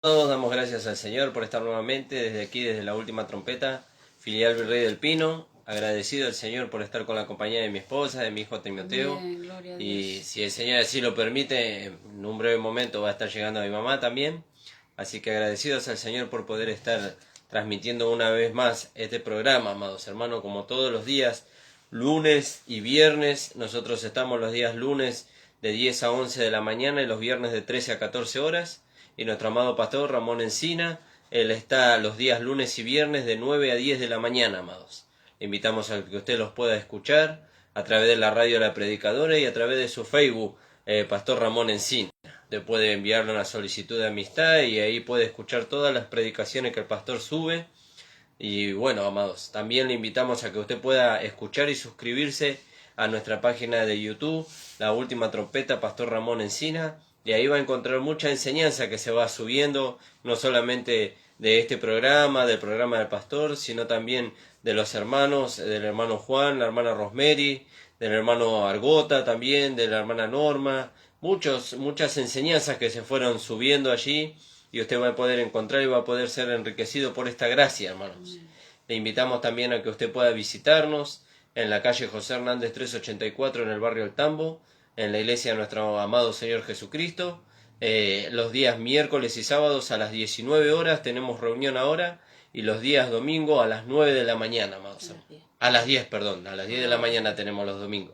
Todos damos gracias al Señor por estar nuevamente desde aquí, desde la última trompeta, filial Virrey del Pino. Agradecido al Señor por estar con la compañía de mi esposa, de mi hijo Timoteo. Amén, gloria a Y Dios. si el Señor así lo permite, en un breve momento va a estar llegando a mi mamá también. Así que agradecidos al Señor por poder estar transmitiendo una vez más este programa, amados hermanos, como todos los días, lunes y viernes. Nosotros estamos los días lunes de 10 a 11 de la mañana y los viernes de 13 a 14 horas. Y nuestro amado pastor Ramón Encina, él está los días lunes y viernes de 9 a 10 de la mañana, amados. Le invitamos a que usted los pueda escuchar a través de la radio La Predicadora y a través de su Facebook, Pastor Ramón Encina. Le puede enviarle una solicitud de amistad y ahí puede escuchar todas las predicaciones que el pastor sube. Y bueno, amados, también le invitamos a que usted pueda escuchar y suscribirse a nuestra página de YouTube, La Última Trompeta, Pastor Ramón Encina. Y ahí va a encontrar mucha enseñanza que se va subiendo, no solamente de este programa, del programa del pastor, sino también de los hermanos, del hermano Juan, la hermana Rosemary, del hermano Argota también, de la hermana Norma. Muchas enseñanzas que se fueron subiendo allí y usted va a poder encontrar y va a poder ser enriquecido por esta gracia, hermanos. Le invitamos también a que usted pueda visitarnos en la calle José Hernández 384 en el barrio El Tambo, en la iglesia de nuestro amado Señor Jesucristo. Los días miércoles y sábados a las 19 horas tenemos reunión ahora y los días domingo a las 9 de la mañana, amados. A las 10, perdón, a las 10 de la mañana tenemos los domingos.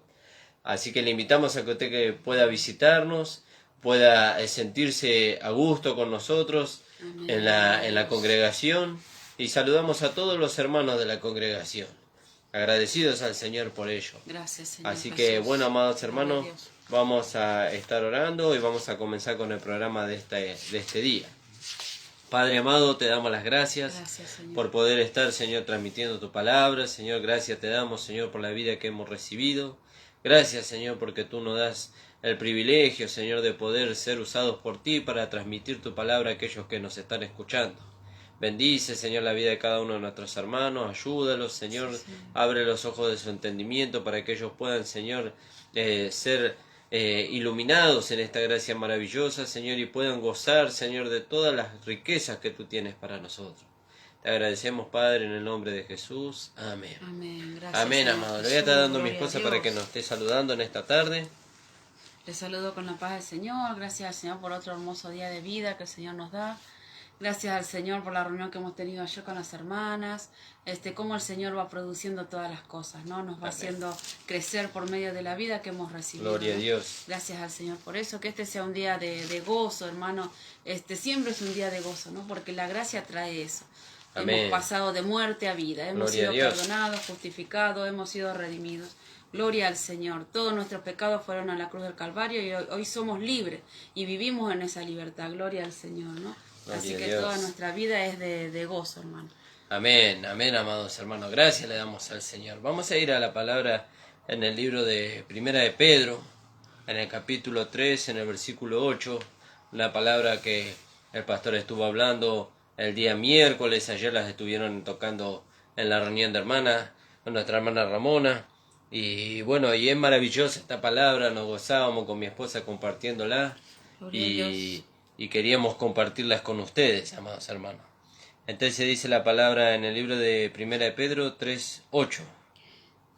Así que le invitamos a que usted que pueda visitarnos, pueda sentirse a gusto con nosotros en la congregación y saludamos a todos los hermanos de la congregación. Agradecidos al Señor por ello. Gracias, Señor. Así que, bueno, amados hermanos, Gloria a Dios. vamos a estar orando y vamos a comenzar con el programa de este día. Padre amado, te damos las gracias, Señor, por poder estar, Señor, transmitiendo tu palabra. Señor, gracias te damos, Señor, por la vida que hemos recibido. Gracias, Señor, porque tú nos das el privilegio, Señor, de poder ser usados por ti para transmitir tu palabra a aquellos que nos están escuchando. Bendice, Señor, la vida de cada uno de nuestros hermanos, ayúdalos, Señor, sí. abre los ojos de su entendimiento para que ellos puedan, Señor, ser iluminados en esta gracia maravillosa, Señor, y puedan gozar, Señor, de todas las riquezas que tú tienes para nosotros. Te agradecemos, Padre, en el nombre de Jesús. Amén. Amén. Gracias, Amén, Señor amado. Le voy a Jesús, estar dando a mi gloria a esposa para que Dios. nos esté saludando en esta tarde. Les saludo con la paz del Señor. Gracias al Señor por otro hermoso día de vida que el Señor nos da. Gracias al Señor por la reunión que hemos tenido ayer con las hermanas. Cómo el Señor va produciendo todas las cosas, ¿no? Nos va haciendo crecer por medio de la vida que hemos recibido. Gloria a ¿no? Dios. Gracias al Señor por eso. Que este sea un día de gozo, hermano. Siempre es un día de gozo, ¿no? Porque la gracia trae eso. Amén. Hemos pasado de muerte a vida. Hemos Gloria a sido Dios. perdonados, justificados, hemos sido redimidos. Gloria al Señor. Todos nuestros pecados fueron a la cruz del Calvario y hoy somos libres y vivimos en esa libertad. Gloria al Señor, ¿no? Gloria Así a que Dios. toda nuestra vida es de gozo, hermano. Amén, amén, amados hermanos. Gracias le damos al Señor. Vamos a ir a la palabra en el libro de Primera de Pedro, en el capítulo 3, en el versículo 8, una palabra que el pastor estuvo hablando el día miércoles, ayer las estuvieron tocando en la reunión de hermanas, con nuestra hermana Ramona, y bueno, y es maravillosa esta palabra, nos gozábamos con mi esposa compartiéndola, Gloria a Dios. y queríamos compartirlas con ustedes, amados hermanos. Entonces dice la palabra en el libro de Primera de Pedro 3:8.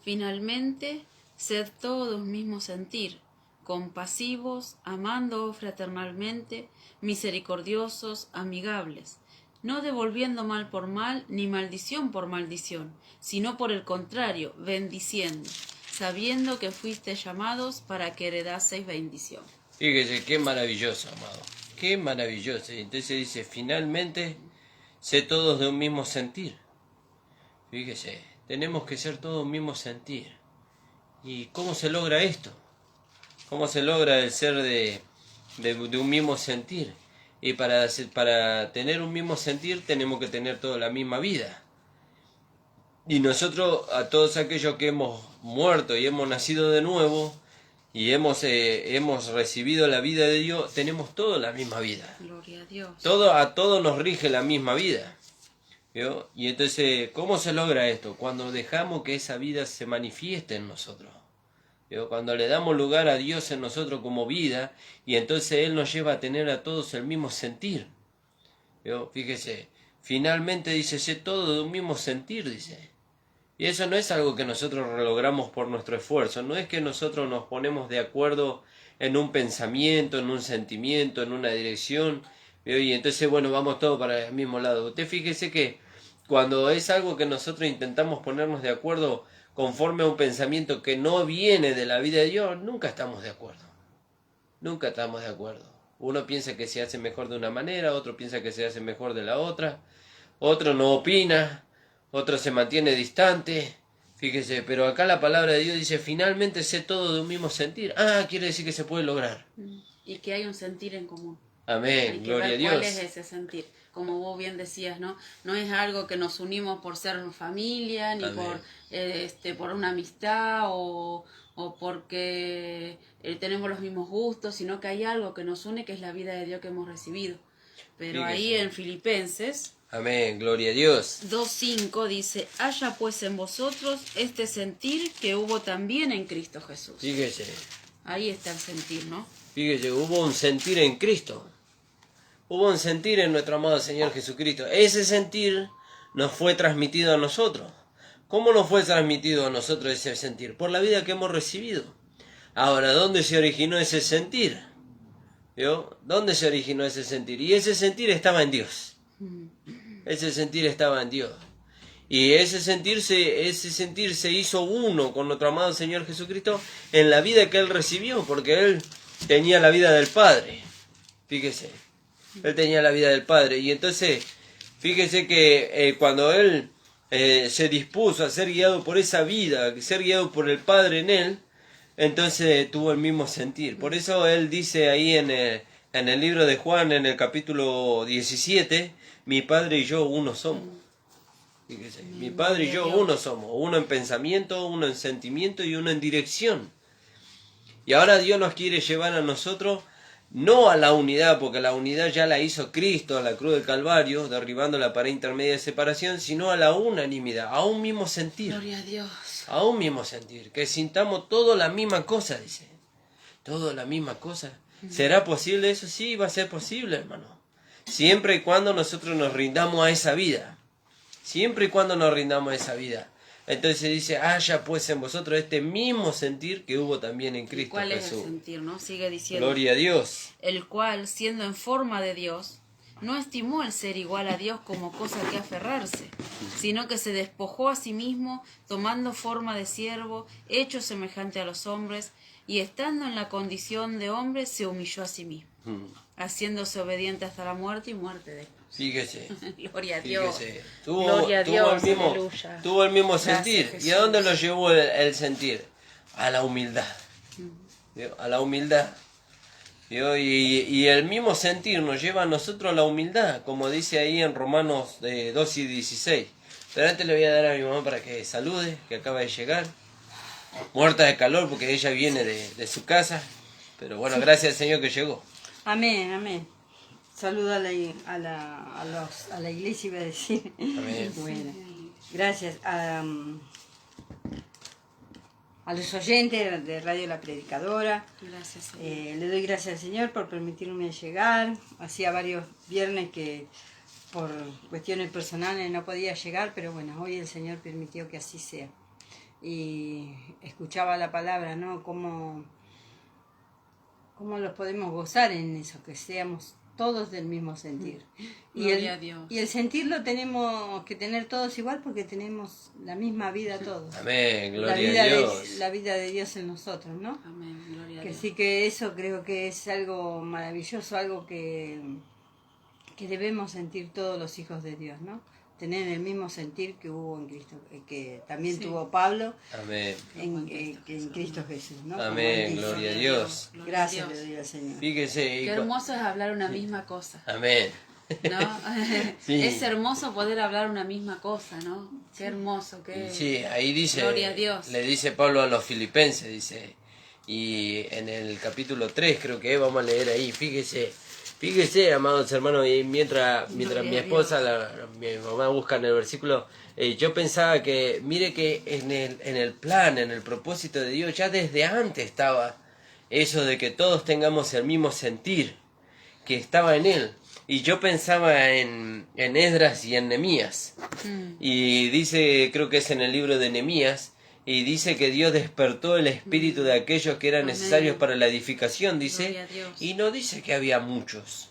Finalmente, sed todos un mismo sentir, compasivos, amando fraternalmente, misericordiosos, amigables, no devolviendo mal por mal, ni maldición por maldición, sino por el contrario, bendiciendo, sabiendo que fuisteis llamados para que heredaseis bendición. Fíjese, qué maravilloso, amado. Qué maravilloso. Y entonces dice, finalmente, sé todos de un mismo sentir. Fíjese, tenemos que ser todos un mismo sentir. ¿Y cómo se logra esto? ¿Cómo se logra el ser de un mismo sentir? Y para tener un mismo sentir tenemos que tener toda la misma vida. Y nosotros, a todos aquellos que hemos muerto y hemos nacido de nuevo, y hemos recibido la vida de Dios, tenemos toda la misma vida. Gloria a Dios. A todos nos rige la misma vida. ¿Vio? Y entonces, ¿cómo se logra esto? Cuando dejamos que esa vida se manifieste en nosotros. ¿Vio? Cuando le damos lugar a Dios en nosotros como vida, y entonces Él nos lleva a tener a todos el mismo sentir. ¿Vio? Fíjese, finalmente dice, sé todo de un mismo sentir, dice. Y eso no es algo que nosotros logramos por nuestro esfuerzo, no es que nosotros nos ponemos de acuerdo en un pensamiento, en un sentimiento, en una dirección, ¿vio? Y entonces, bueno, vamos todos para el mismo lado. Usted fíjese que cuando es algo que nosotros intentamos ponernos de acuerdo conforme a un pensamiento que no viene de la vida de Dios, nunca estamos de acuerdo. Nunca estamos de acuerdo. Uno piensa que se hace mejor de una manera, otro piensa que se hace mejor de la otra, otro no opina, otro se mantiene distante. Fíjese, pero acá la palabra de Dios dice, finalmente sé todo de un mismo sentir. Ah, quiere decir que se puede lograr. Y que hay un sentir en común. Amén, Hay que gloria a ver Dios. cuál es ese sentir. Como vos bien decías, ¿no? No es algo que nos unimos por ser familia, ni Amén. por una amistad o porque tenemos los mismos gustos, sino que hay algo que nos une, que es la vida de Dios que hemos recibido. Pero Fíjese. ahí en Filipenses Amén, gloria a Dios. 2:5 dice, haya pues en vosotros este sentir que hubo también en Cristo Jesús. Fíjese, Ahí está el sentir, ¿no? fíjese, hubo un sentir en Cristo. Hubo un sentir en nuestro amado Señor Jesucristo. Ese sentir nos fue transmitido a nosotros. ¿Cómo nos fue transmitido a nosotros ese sentir? Por la vida que hemos recibido. Ahora, ¿dónde se originó ese sentir? ¿Vio? ¿Dónde se originó ese sentir? Y ese sentir estaba en Dios. Ese sentir estaba en Dios. Y ese sentir se hizo uno con nuestro amado Señor Jesucristo en la vida que Él recibió, porque Él tenía la vida del Padre. Fíjese, Él tenía la vida del Padre. Y entonces, fíjese que cuando Él se dispuso a ser guiado por esa vida, a ser guiado por el Padre en Él, entonces tuvo el mismo sentir. Por eso Él dice ahí en el libro de Juan, en el capítulo 17, mi Padre y yo uno somos. Fíjese, mi Padre y yo uno somos, uno en pensamiento, uno en sentimiento y uno en dirección. Y ahora Dios nos quiere llevar a nosotros no a la unidad, porque la unidad ya la hizo Cristo a la cruz del Calvario, derribando la pared intermedia de separación, sino a la unanimidad, a un mismo sentir. Gloria a Dios. A un mismo sentir, que sintamos todo la misma cosa, dice. Todo la misma cosa. ¿Será posible eso? Sí, va a ser posible, hermano. Siempre y cuando nosotros nos rindamos a esa vida. Siempre y cuando nos rindamos a esa vida. Entonces dice, haya pues en vosotros este mismo sentir que hubo también en Cristo ¿Cuál es Jesús. el sentir, no? Sigue diciendo. Gloria a Dios. El cual, siendo en forma de Dios, no estimó el ser igual a Dios como cosa que aferrarse, sino que se despojó a sí mismo, tomando forma de siervo, hecho semejante a los hombres, y estando en la condición de hombre, se humilló a sí mismo, haciéndose obediente hasta la muerte y muerte de cruz. Fíjese. Gloria a Dios. Fíjese. Gloria a Dios, aleluya. Tuvo el mismo Gracias, sentir. Jesús. ¿Y a dónde lo llevó el sentir? A la humildad. ¿Vio? A la humildad. ¿Vio? Y el mismo sentir nos lleva a nosotros a la humildad, como dice ahí en Romanos 2 y 16. Pero antes le voy a dar a mi mamá para que salude, que acaba de llegar. Muerta de calor porque ella viene de su casa. Pero bueno, gracias al Señor que llegó. Amén, amén. Saludo a la iglesia, iba a decir. Amén. Bueno, gracias a los oyentes de Radio La Predicadora. Gracias, Señor. Le doy gracias al Señor por permitirme llegar. Hacía varios viernes que por cuestiones personales no podía llegar, pero bueno, hoy el Señor permitió que así sea. Y escuchaba la palabra, ¿no? Cómo los podemos gozar en eso, que seamos todos del mismo sentir. Gloria a Dios. Y el sentir lo tenemos que tener todos igual porque tenemos la misma vida todos. Amén, La gloria vida, a Dios. la vida de Dios en nosotros, ¿no? Amén, gloria a Que Dios. sí, que eso creo que es algo maravilloso, algo que debemos sentir todos los hijos de Dios, ¿no? Tener el mismo sentir que hubo en Cristo, que también Sí. tuvo Pablo Amén. en Cristo Jesús, ¿no? Como Amén, él dice. gloria a Dios. Gloria a Gracias Dios. le doy al Señor. Fíjese. Qué hermoso es hablar una misma cosa, Amén. ¿no? Sí. Es hermoso poder hablar una misma cosa, ¿no? Qué hermoso, qué... Sí, ahí dice, Gloria a Dios. le dice Pablo a los filipenses, dice, y en el capítulo 3 creo que vamos a leer ahí, fíjese, amados hermanos, y mientras Gloria mi a esposa, mi mamá busca en el versículo, yo pensaba que, mire que en el plan, en el propósito de Dios, ya desde antes estaba eso de que todos tengamos el mismo sentir que estaba en Él. Y yo pensaba en Esdras y en Nehemías. Y dice, creo que es en el libro de Nehemías, y dice que Dios despertó el espíritu de aquellos que eran Amén. necesarios para la edificación, dice, Gloria a Dios. y no dice que había muchos.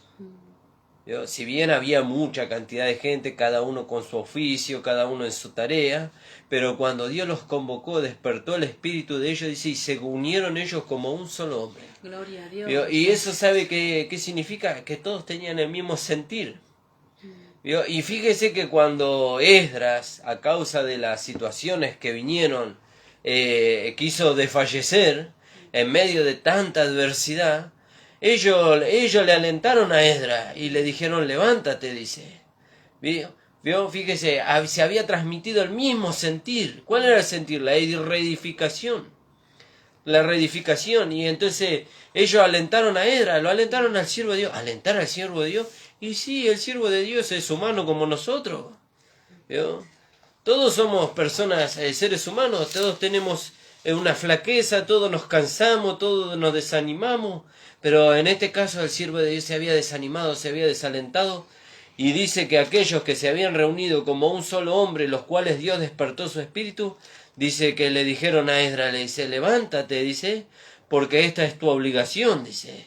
¿Vio? Si bien había mucha cantidad de gente, cada uno con su oficio, cada uno en su tarea, pero cuando Dios los convocó, despertó el espíritu de ellos, dice, y se unieron ellos como un solo hombre. Gloria a Dios. ¿Vio? Y eso sabe qué significa, que todos tenían el mismo sentir. ¿Vio? Y fíjese que cuando Esdras, a causa de las situaciones que vinieron, quiso desfallecer en medio de tanta adversidad, ellos le alentaron a Esdras y le dijeron, levántate, dice. ¿Vio? Fíjese, se había transmitido el mismo sentir. ¿Cuál era el sentir? La reedificación. La reedificación. Y entonces ellos alentaron a Esdras, lo alentaron al siervo de Dios. ¿Alentar al siervo de Dios? Y sí, el siervo de Dios es humano como nosotros. ¿Vio? Todos somos personas, seres humanos, todos tenemos una flaqueza, todos nos cansamos, todos nos desanimamos, pero en este caso el siervo de Dios se había desanimado, se había desalentado, y dice que aquellos que se habían reunido como un solo hombre, los cuales Dios despertó su espíritu, dice que le dijeron a Esdras, le dice, levántate, dice, porque esta es tu obligación, dice,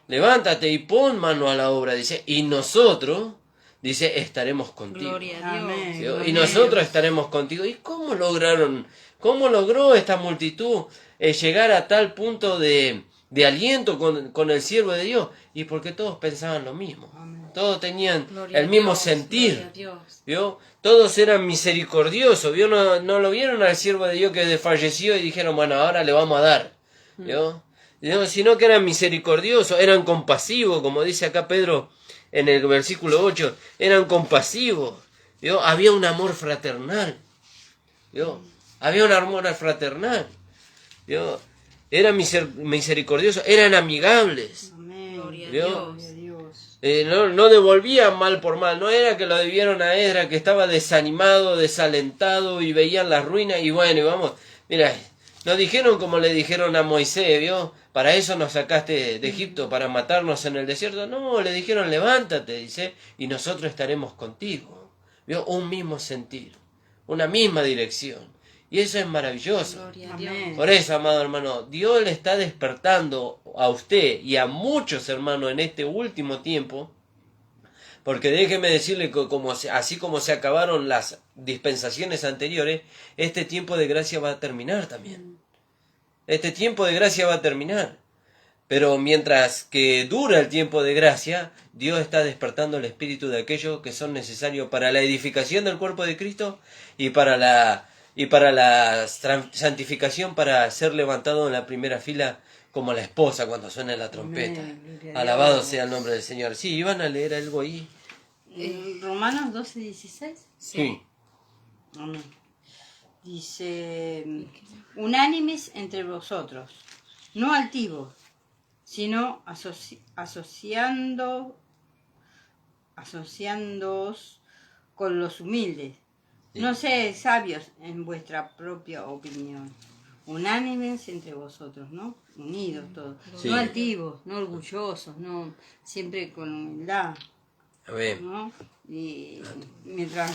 levántate y pon mano a la obra, dice, y nosotros, dice, estaremos contigo. Gloria a Dios. Amén. ¿Vio? Y nosotros estaremos contigo. ¿Y cómo logró esta multitud llegar a tal punto de aliento con el siervo de Dios? Y porque todos pensaban lo mismo. Amén. Todos tenían Gloria el a mismo Dios, sentir. gloria a Dios. ¿Vio? Todos eran misericordiosos. ¿Vio? No lo vieron al siervo de Dios que desfalleció y dijeron, bueno, ahora le vamos a dar. ¿Vio? Sino que eran misericordiosos, eran compasivos, como dice acá Pedro en el versículo 8, eran compasivos. ¿Vio? Había un amor fraternal. ¿Vio? Había un amor fraternal. ¿Vio? Eran misericordiosos, eran amigables. Amén. Gloria a ¿Vio? Dios. Gloria a Dios. No devolvían mal por mal. No era que lo debieron a Esdras, que estaba desanimado, desalentado y veían las ruinas y bueno, y vamos. Mira, nos dijeron como le dijeron a Moisés, ¿vio? Para eso nos sacaste de Egipto, para matarnos en el desierto. No, le dijeron, levántate, dice, y nosotros estaremos contigo. ¿Vio? Un mismo sentir, una misma dirección. Y eso es maravilloso. Gloria a Amén. Dios. Por eso, amado hermano, Dios le está despertando a usted y a muchos hermanos en este último tiempo, porque déjeme decirle que así como se acabaron las dispensaciones anteriores, este tiempo de gracia va a terminar también. Este tiempo de gracia va a terminar. Pero mientras que dura el tiempo de gracia, Dios está despertando el espíritu de aquellos que son necesarios para la edificación del cuerpo de Cristo y para la santificación, para ser levantado en la primera fila como la esposa cuando suene la trompeta. Amén, gloria a Alabado Dios. sea el nombre del Señor. Sí, iban a leer algo ahí. En Romanos 12:16. Sí. Amén. Dice, unánimes entre vosotros, no altivos, sino asociándoos con los humildes. Sí. No seáis sabios en vuestra propia opinión. Unánimes entre vosotros, ¿no? Unidos todos. Sí. No altivos, no orgullosos, no, siempre con humildad, Amén. ¿no? Y mientras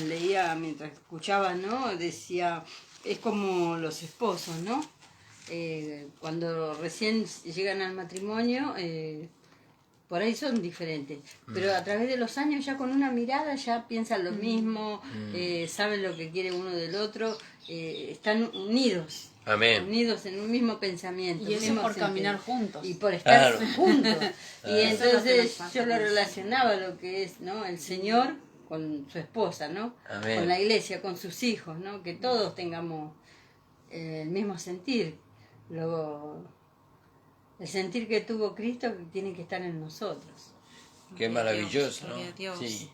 escuchaba, ¿no? Decía, es como los esposos, ¿no? Cuando recién llegan al matrimonio, por ahí son diferentes, pero a través de los años ya con una mirada ya piensan lo mismo, saben lo que quiere uno del otro, están unidos. Amén. Unidos en un mismo pensamiento. Y eso mismo por sentir. caminar juntos. Y por estar Claro. juntos. Y Claro. Eso es lo que nos entonces pasa yo lo con el relacionaba lo que es, ¿no? El Señor con su esposa, ¿no? Amén. Con la iglesia, con sus hijos, ¿no? Que todos tengamos el mismo sentir. El sentir que tuvo Cristo tiene que estar en nosotros. Qué Gloria a maravilloso, Dios, ¿no? gloria a Dios. Sí.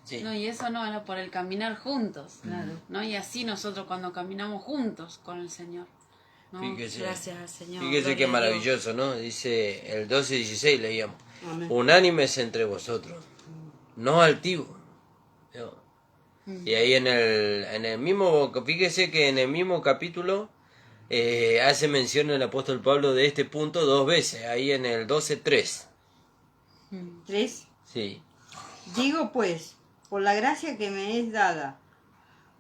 Sí. No, y eso no era por el caminar juntos. Claro. ¿No? Y así nosotros cuando caminamos juntos con el Señor. ¿no? Fíjese. Gracias al Señor. Fíjese gloria qué a Dios. maravilloso, ¿no? Dice el 12:16 leíamos. Amén. Unánimes entre vosotros, no altivos. ¿Vio? Y ahí en el mismo, fíjese que en el mismo capítulo hace mención el apóstol Pablo de este punto 2 veces, ahí en el 12:3. 3. Sí. Digo pues, por la gracia que me es dada,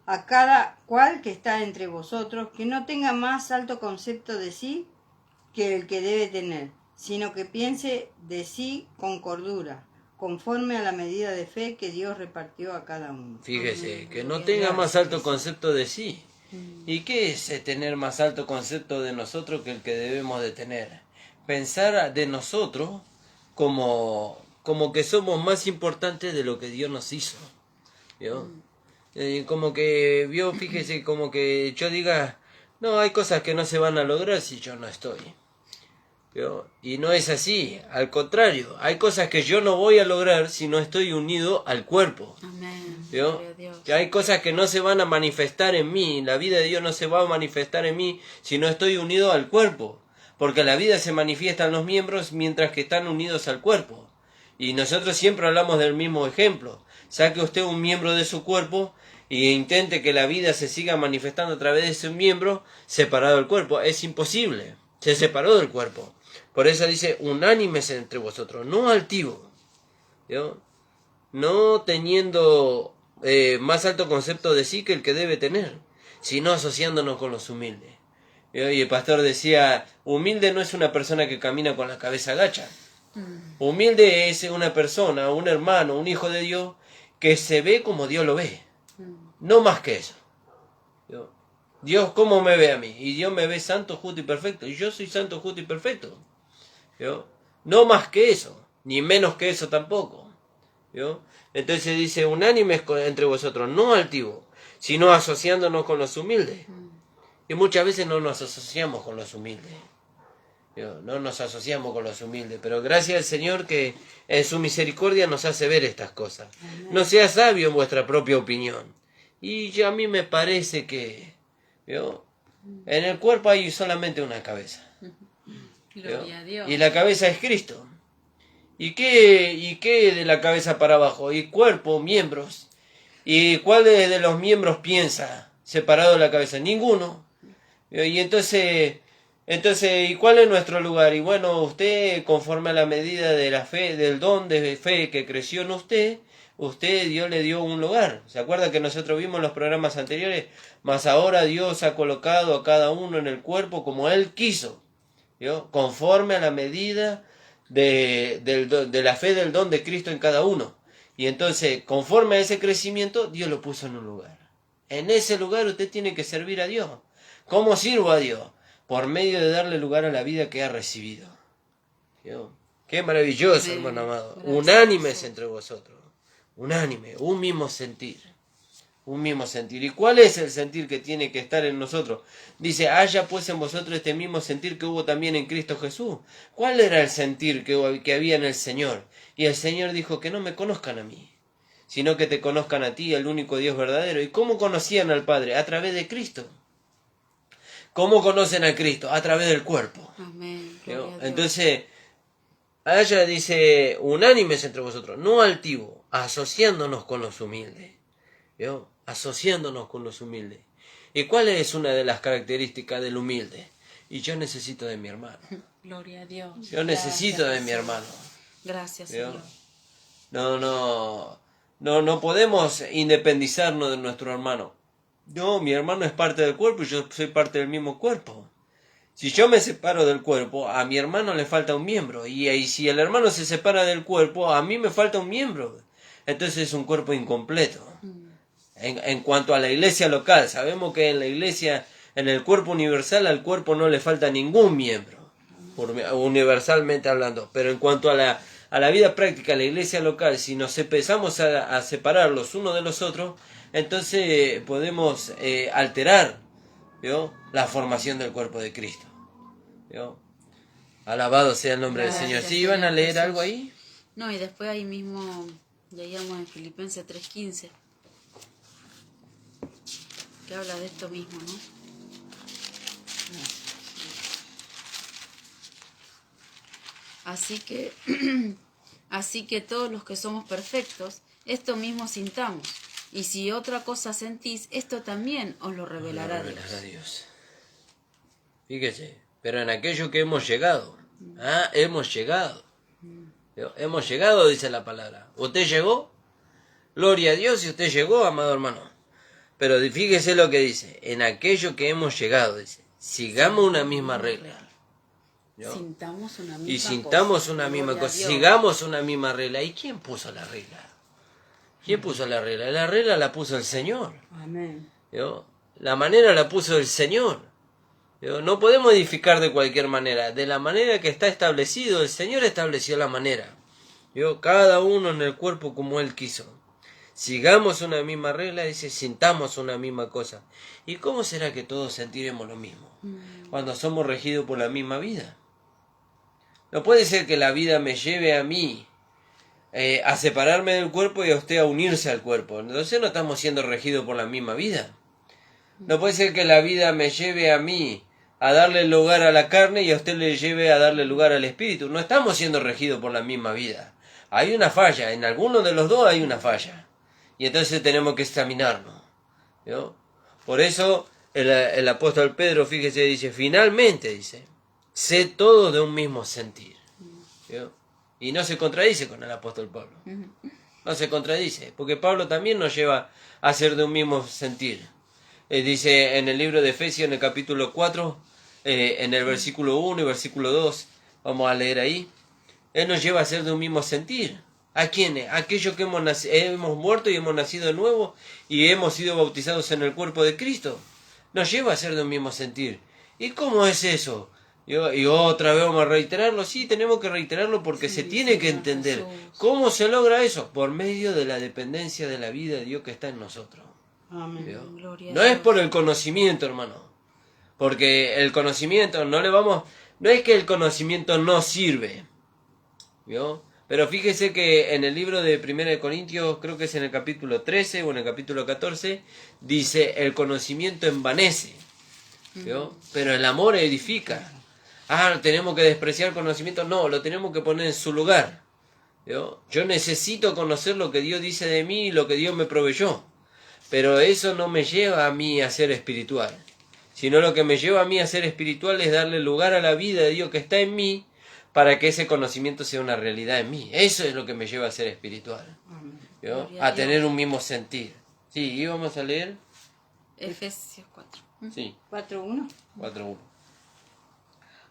a cada cual que está entre vosotros, que no tenga más alto concepto de sí que el que debe tener, sino que piense de sí con cordura, conforme a la medida de fe que Dios repartió a cada uno. Fíjese, que no tenga más alto concepto de sí. ¿Y qué es tener más alto concepto de nosotros que el que debemos de tener? Pensar de nosotros como que somos más importantes de lo que Dios nos hizo. ¿Vio? Como que, fíjese, como que yo diga, no, hay cosas que no se van a lograr si yo no estoy. ¿Vio? Y no es así, al contrario, hay cosas que yo no voy a lograr si no estoy unido al cuerpo. Amén. ¿Vio? Gloria a Dios. Que hay cosas que no se van a manifestar en mí, la vida de Dios no se va a manifestar en mí si no estoy unido al cuerpo, porque la vida se manifiesta en los miembros mientras que están unidos al cuerpo. Y nosotros siempre hablamos del mismo ejemplo. Saque usted un miembro de su cuerpo e intente que la vida se siga manifestando a través de ese miembro separado del cuerpo. Es imposible. Se separó del cuerpo. Por eso dice, unánimes entre vosotros, no altivos. ¿Vio? No teniendo más alto concepto de sí que el que debe tener, sino asociándonos con los humildes. Y el pastor decía, humilde no es una persona que camina con la cabeza agacha. Humilde es una persona, un hermano, un hijo de Dios, que se ve como Dios lo ve. No más que eso. Dios cómo me ve a mí, y Dios me ve santo, justo y perfecto, y yo soy santo, justo y perfecto. ¿Vio? No más que eso, ni menos que eso tampoco. ¿Vio? Entonces dice, unánimes entre vosotros, no altivos, sino asociándonos con los humildes. Y muchas veces no nos asociamos con los humildes. ¿Vio? No nos asociamos con los humildes, pero gracias al Señor que en su misericordia nos hace ver estas cosas. No sea sabio en vuestra propia opinión. Y a mí me parece que, ¿vio? En el cuerpo hay solamente una cabeza. Gloria a Dios. Y la cabeza es Cristo. ¿Y qué de la cabeza para abajo? Y cuerpo, miembros. ¿Y cuál de los miembros piensa separado de la cabeza? Ninguno. Y entonces, ¿y cuál es nuestro lugar? Y bueno, usted, conforme a la medida de la fe, del don de fe que creció en usted, Dios le dio un lugar. ¿Se acuerda que nosotros vimos en los programas anteriores? Mas ahora Dios ha colocado a cada uno en el cuerpo como Él quiso. ¿Vio? Conforme a la medida de la fe del don de Cristo en cada uno. Y entonces, conforme a ese crecimiento, Dios lo puso en un lugar. En ese lugar usted tiene que servir a Dios. ¿Cómo sirvo a Dios? Por medio de darle lugar a la vida que ha recibido. ¿Vio? Qué maravilloso, hermano amado. Unánimes entre vosotros. Unánime, un mismo sentir. Un mismo sentir. ¿Y cuál es el sentir que tiene que estar en nosotros? Dice, haya pues en vosotros este mismo sentir que hubo también en Cristo Jesús. ¿Cuál era el sentir que había en el Señor? Y el Señor dijo, que no me conozcan a mí, sino que te conozcan a ti, el único Dios verdadero. ¿Y cómo conocían al Padre? A través de Cristo. ¿Cómo conocen a Cristo? A través del cuerpo. Amén. Entonces, allá dice, unánimes entre vosotros, no altivos, asociándonos con los humildes. ¿Vio? Asociándonos con los humildes. ¿Y cuál es una de las características del humilde? Y yo necesito de mi hermano. Gloria a Dios. Yo necesito de mi hermano. Gracias, ¿Vio? Señor. No podemos independizarnos de nuestro hermano. No, mi hermano es parte del cuerpo y yo soy parte del mismo cuerpo. Si yo me separo del cuerpo, a mi hermano le falta un miembro. Y si el hermano se separa del cuerpo, a mí me falta un miembro. Entonces es un cuerpo incompleto. En cuanto a la iglesia local, sabemos que en la iglesia, en el cuerpo universal, al cuerpo no le falta ningún miembro, universalmente hablando. Pero en cuanto a la vida práctica, la iglesia local, si nos empezamos a separar los unos de los otros, entonces podemos alterar, ¿vio?, la formación del cuerpo de Cristo. ¿Vio? Alabado sea el nombre del Señor. ¿Sí iban a leer algo ahí? No, y después ahí mismo leíamos en Filipenses 3:15, que habla de esto mismo, ¿no? Así que todos los que somos perfectos, esto mismo sintamos. Y si otra cosa sentís, esto también os lo revelará Dios. Fíjese, pero en aquello que hemos llegado. Hemos llegado. Hemos llegado, dice la palabra. ¿Usted llegó? Gloria a Dios si usted llegó, amado hermano. Pero fíjese lo que dice, en aquello que hemos llegado, dice, sigamos una misma regla. ¿No? Sintamos una misma Y sintamos cosa. una misma Gloria a cosa, Dios. sigamos una misma regla. ¿Y quién puso la regla? ¿Quién puso la regla? La regla la puso el Señor. Amén. ¿No? La manera la puso el Señor. ¿No? No podemos edificar de cualquier manera. De la manera que está establecido, el Señor estableció la manera. ¿No? Cada uno en el cuerpo como Él quiso. Sigamos una misma regla, dice, sintamos una misma cosa. ¿Y cómo será que todos sentiremos lo mismo? Cuando somos regidos por la misma vida. No puede ser que la vida me lleve a mí a separarme del cuerpo y a usted a unirse al cuerpo. Entonces no estamos siendo regidos por la misma vida. No puede ser que la vida me lleve a mí a darle lugar a la carne y a usted le lleve a darle lugar al espíritu. No estamos siendo regidos por la misma vida. Hay una falla, en alguno de los dos hay una falla. Y entonces tenemos que examinarnos. ¿No? Por eso el apóstol Pedro, fíjese, dice, finalmente, dice, sé todos de un mismo sentir. ¿No? Y no se contradice con el apóstol Pablo. No se contradice, porque Pablo también nos lleva a ser de un mismo sentir. Dice en el libro de Efesios, en el capítulo 4, en el versículo 1 y versículo 2, vamos a leer ahí, Él nos lleva a ser de un mismo sentir. ¿A quiénes? Aquellos que hemos muerto y hemos nacido de nuevo y hemos sido bautizados en el cuerpo de Cristo. Nos lleva a ser de un mismo sentir. ¿Y cómo es eso? Y otra vez vamos a reiterarlo. Sí, tenemos que reiterarlo porque se tiene que entender. Jesús. ¿Cómo se logra eso? Por medio de la dependencia de la vida de Dios que está en nosotros. Amén. ¿Vio? Gloria a No es Dios. por el conocimiento, hermano. Porque el conocimiento no es que el conocimiento no sirve. ¿Vio? Pero fíjese que en el libro de 1 Corintios, creo que es en el capítulo 13 o en el capítulo 14, dice, el conocimiento envanece, ¿vio? Pero el amor edifica. Tenemos que despreciar el conocimiento. No, lo tenemos que poner en su lugar. ¿Vio? Yo necesito conocer lo que Dios dice de mí y lo que Dios me proveyó. Pero eso no me lleva a mí a ser espiritual. Sino lo que me lleva a mí a ser espiritual es darle lugar a la vida de Dios que está en mí, para que ese conocimiento sea una realidad en mí. Eso es lo que me lleva a ser espiritual. ¿Vio? Gloria a A tener Dios. un mismo sentir. Sí, íbamos a leer. Efesios 4. Sí, 4:1. 4.1.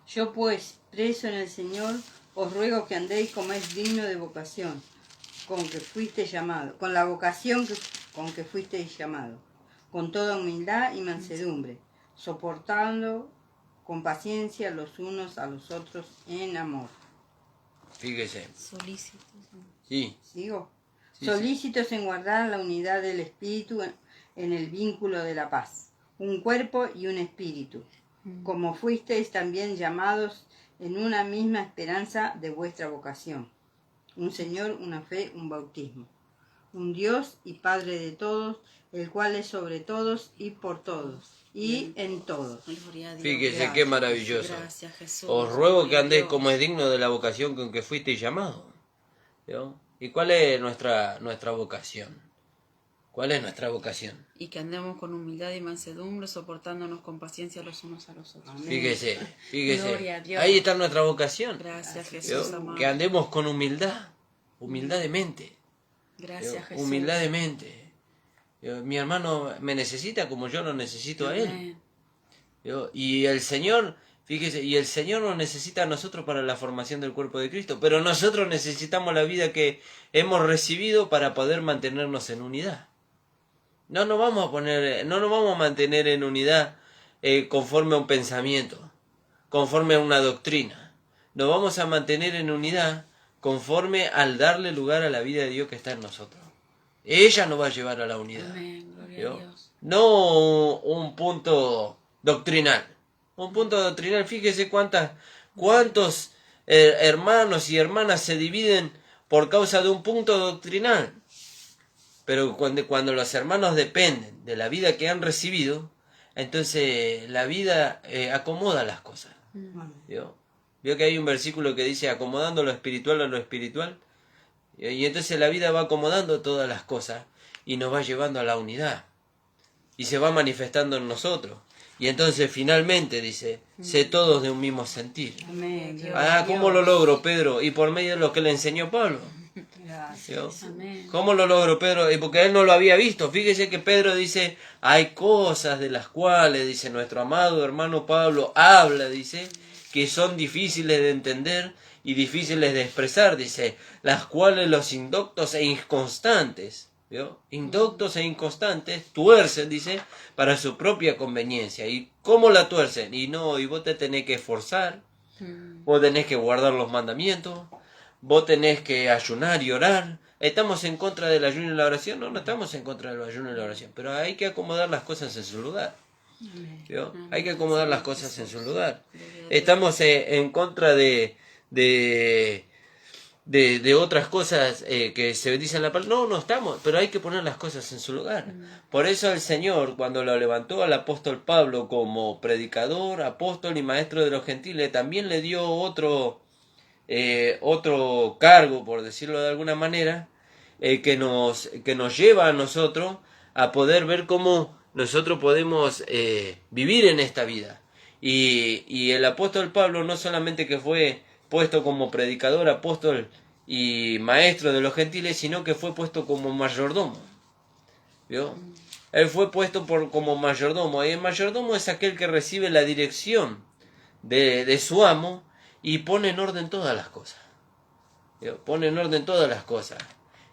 Yo pues, preso en el Señor, os ruego que andéis como es digno de vocación, con que fuisteis llamado, con la vocación con que fuisteis llamado, con toda humildad y mansedumbre, soportando con paciencia los unos a los otros en amor. Fíjese. Solícitos. Sí, ¿Sigo? Sí, Solícitos en guardar la unidad del espíritu en el vínculo de la paz, un cuerpo y un espíritu, como fuisteis también llamados en una misma esperanza de vuestra vocación. Un Señor, una fe, un bautismo. Un Dios y Padre de todos, el cual es sobre todos y por todos, y en todos. Gloria a Dios. fíjese Gracias. qué maravilloso. Gracias, Jesús. Os ruego que Gloria a andéis Dios. como es digno de la vocación con que fuisteis llamados. ¿Vio? ¿Y cuál es nuestra vocación? ¿Cuál es nuestra vocación? Y que andemos con humildad y mansedumbre, soportándonos con paciencia los unos a los otros. Amén. Fíjese. Gloria a Dios. Ahí está nuestra vocación. Gracias, ¿Vio? Jesús amado. Que andemos con humildad de mente. Gracias, Jesús. Humildad de mente. Mi hermano me necesita como yo lo necesito a él. Amén. Y el Señor, fíjese, y el Señor nos necesita a nosotros para la formación del cuerpo de Cristo, pero nosotros necesitamos la vida que hemos recibido para poder mantenernos en unidad. No nos vamos a mantener en unidad conforme a un pensamiento, conforme a una doctrina. Nos vamos a mantener en unidad conforme al darle lugar a la vida de Dios que está en nosotros. Ella nos va a llevar a la unidad. Amén. Gloria ¿Vio? a Dios. No un punto doctrinal. Un punto doctrinal, fíjese cuántos hermanos y hermanas se dividen por causa de un punto doctrinal. Pero cuando los hermanos dependen de la vida que han recibido, entonces la vida acomoda las cosas. ¿Vio? Vio que hay un versículo que dice acomodando lo espiritual a lo espiritual. Y entonces la vida va acomodando todas las cosas y nos va llevando a la unidad. Y se va manifestando en nosotros. Y entonces finalmente dice, sé todos de un mismo sentir. Amén. Dios. ¿Cómo lo logro, Pedro? Y por medio de lo que le enseñó Pablo. Gracias. ¿Vio? Amén. ¿Cómo lo logró Pedro? Porque él no lo había visto. Fíjese que Pedro dice, hay cosas de las cuales, dice nuestro amado hermano Pablo, habla, dice, que son difíciles de entender y difíciles de expresar, dice, las cuales los indoctos e inconstantes, ¿vio? Indoctos e inconstantes tuercen, dice, para su propia conveniencia. ¿Y cómo la tuercen? Y vos te tenés que esforzar, vos tenés que guardar los mandamientos, vos tenés que ayunar y orar. ¿Estamos en contra del ayuno y la oración? No, no estamos en contra del ayuno y la oración, pero hay que acomodar las cosas en su lugar. ¿Vio? Hay que acomodar las cosas en su lugar. Estamos en contra de otras cosas que se dicen en la palabra. No estamos, pero hay que poner las cosas en su lugar. Por eso el Señor, cuando lo levantó al apóstol Pablo como predicador, apóstol y maestro de los gentiles, también le dio otro cargo, por decirlo de alguna manera, que nos lleva a nosotros a poder ver cómo nosotros podemos vivir en esta vida. Y el apóstol Pablo no solamente que fue puesto como predicador, apóstol y maestro de los gentiles, sino que fue puesto como mayordomo. ¿Vio? Él fue puesto como mayordomo, y el mayordomo es aquel que recibe la dirección de su amo y pone en orden todas las cosas. ¿Vio? Pone en orden todas las cosas.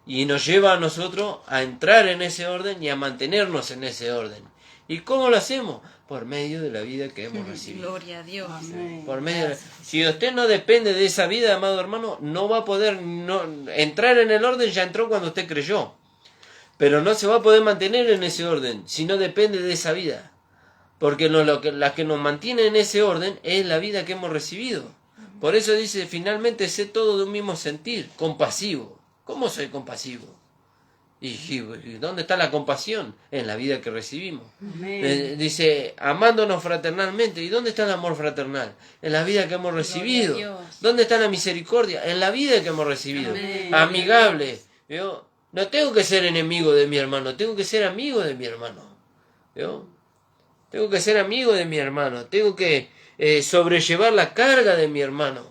Y nos lleva a nosotros a entrar en ese orden y a mantenernos en ese orden. ¿Y cómo lo hacemos? Por medio de la vida que hemos recibido. Gloria a Dios. Amén. Por medio Gracias. Si usted no depende de esa vida, amado hermano, no va a poder entrar en el orden. Ya entró cuando usted creyó, pero no se va a poder mantener en ese orden si no depende de esa vida, porque la que nos mantiene en ese orden es la vida que hemos recibido. Por eso dice, finalmente, sé todo de un mismo sentir, compasivo. ¿Cómo soy compasivo? ¿Y dónde está la compasión? En la vida que recibimos. Amén. Dice, amándonos fraternalmente. ¿Y dónde está el amor fraternal? En la vida que hemos recibido. Gloria a Dios. ¿Dónde está la misericordia? En la vida que hemos recibido. Amén. Amigable. ¿Vio? No tengo que ser enemigo de mi hermano, tengo que ser amigo de mi hermano. ¿Vio? Tengo que ser amigo de mi hermano, tengo que sobrellevar la carga de mi hermano.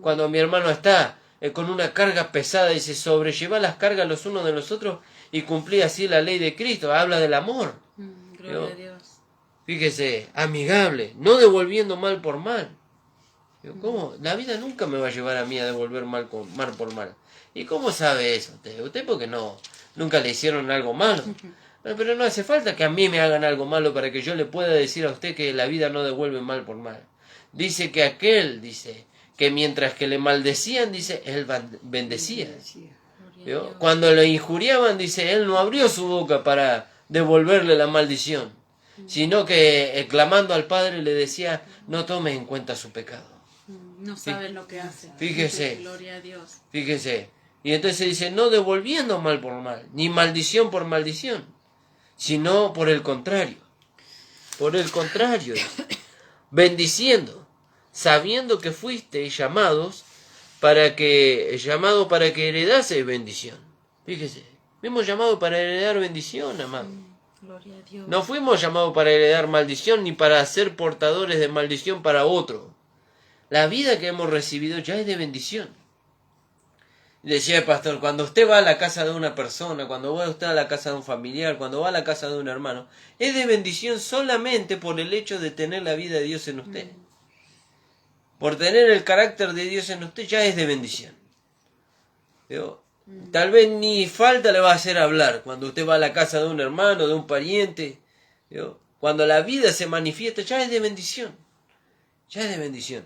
Cuando mi hermano está con una carga pesada, dice, sobrellevar las cargas los unos de los otros y cumplir así la ley de Cristo. Habla del amor. Gloria a Dios. Fíjese, amigable, no devolviendo mal por mal. ¿Cómo? La vida nunca me va a llevar a mí a devolver mal por mal. ¿Y cómo sabe eso usted? Usted porque nunca le hicieron algo malo. Pero no hace falta que a mí me hagan algo malo para que yo le pueda decir a usted que la vida no devuelve mal por mal. Dice que que mientras que le maldecían, dice, él bendecía. Gloria a Dios. Cuando le injuriaban, dice, él no abrió su boca para devolverle la maldición, sino que clamando al Padre le decía, no tomes en cuenta su pecado. No saben lo que hacen. Fíjese. Gloria a Dios. Fíjese. Y entonces dice, no devolviendo mal por mal, ni maldición por maldición, sino por el contrario. Por el contrario, bendiciendo, sabiendo que fuisteis llamados para que heredaseis bendición. Fíjese, fuimos llamados para heredar bendición, amado. Gloria a Dios. No fuimos llamados para heredar maldición ni para ser portadores de maldición para otro. La vida que hemos recibido ya es de bendición. Decía el pastor, cuando usted va a la casa de una persona, cuando va usted a la casa de un familiar, cuando va a la casa de un hermano, es de bendición solamente por el hecho de tener la vida de Dios en usted. Por tener el carácter de Dios en usted ya es de bendición. ¿Vio? Tal vez ni falta le va a hacer hablar cuando usted va a la casa de un hermano, de un pariente. ¿Vio? Cuando la vida se manifiesta ya es de bendición. Ya es de bendición.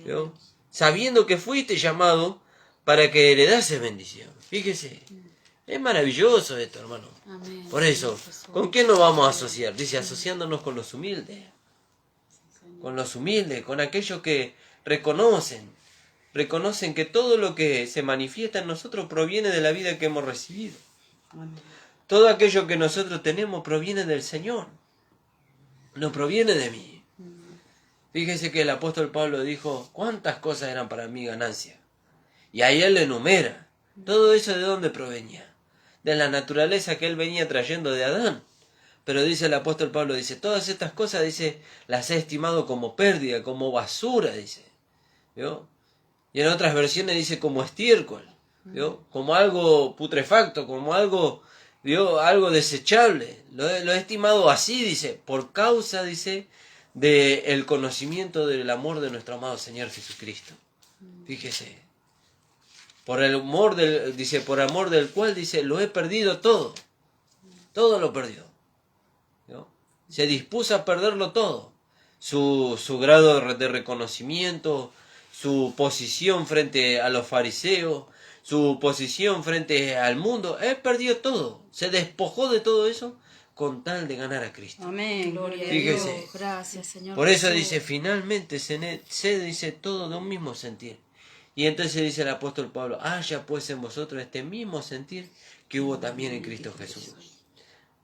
¿Vio? Sabiendo que fuiste llamado para que heredase bendición. Fíjese, es maravilloso esto, hermano. Amén. Por eso, ¿con quién nos vamos a asociar? Dice, asociándonos con los humildes. Con los humildes, con aquellos que reconocen que todo lo que se manifiesta en nosotros proviene de la vida que hemos recibido. Todo aquello que nosotros tenemos proviene del Señor, no proviene de mí. Fíjese que el apóstol Pablo dijo, ¿cuántas cosas eran para mí ganancia? Y ahí él lo enumera. Todo eso de dónde provenía. De la naturaleza que él venía trayendo de Adán. Pero dice el apóstol Pablo, dice, todas estas cosas, dice, las he estimado como pérdida, como basura, dice. ¿Vio? Y en otras versiones dice como estiércol. ¿vio? Como algo putrefacto, como algo, ¿vio? Algo desechable. Lo he estimado así, dice, por causa, dice, del conocimiento del amor de nuestro amado Señor Jesucristo. Fíjese, por el amor del, dice, por amor del cual, dice, lo he perdido todo. Todo lo perdió. ¿Vio? Se dispuso a perderlo todo. Su grado de reconocimiento, su posición frente a los fariseos, su posición frente al mundo, él perdió todo, se despojó de todo eso con tal de ganar a Cristo. Amén. Gloria a Fíjese. Dios. Gracias, Señor. Por eso Jesús. dice, finalmente se dice todo de un mismo sentir. Y entonces dice el apóstol Pablo, haya pues en vosotros este mismo sentir que hubo también en Cristo Jesús.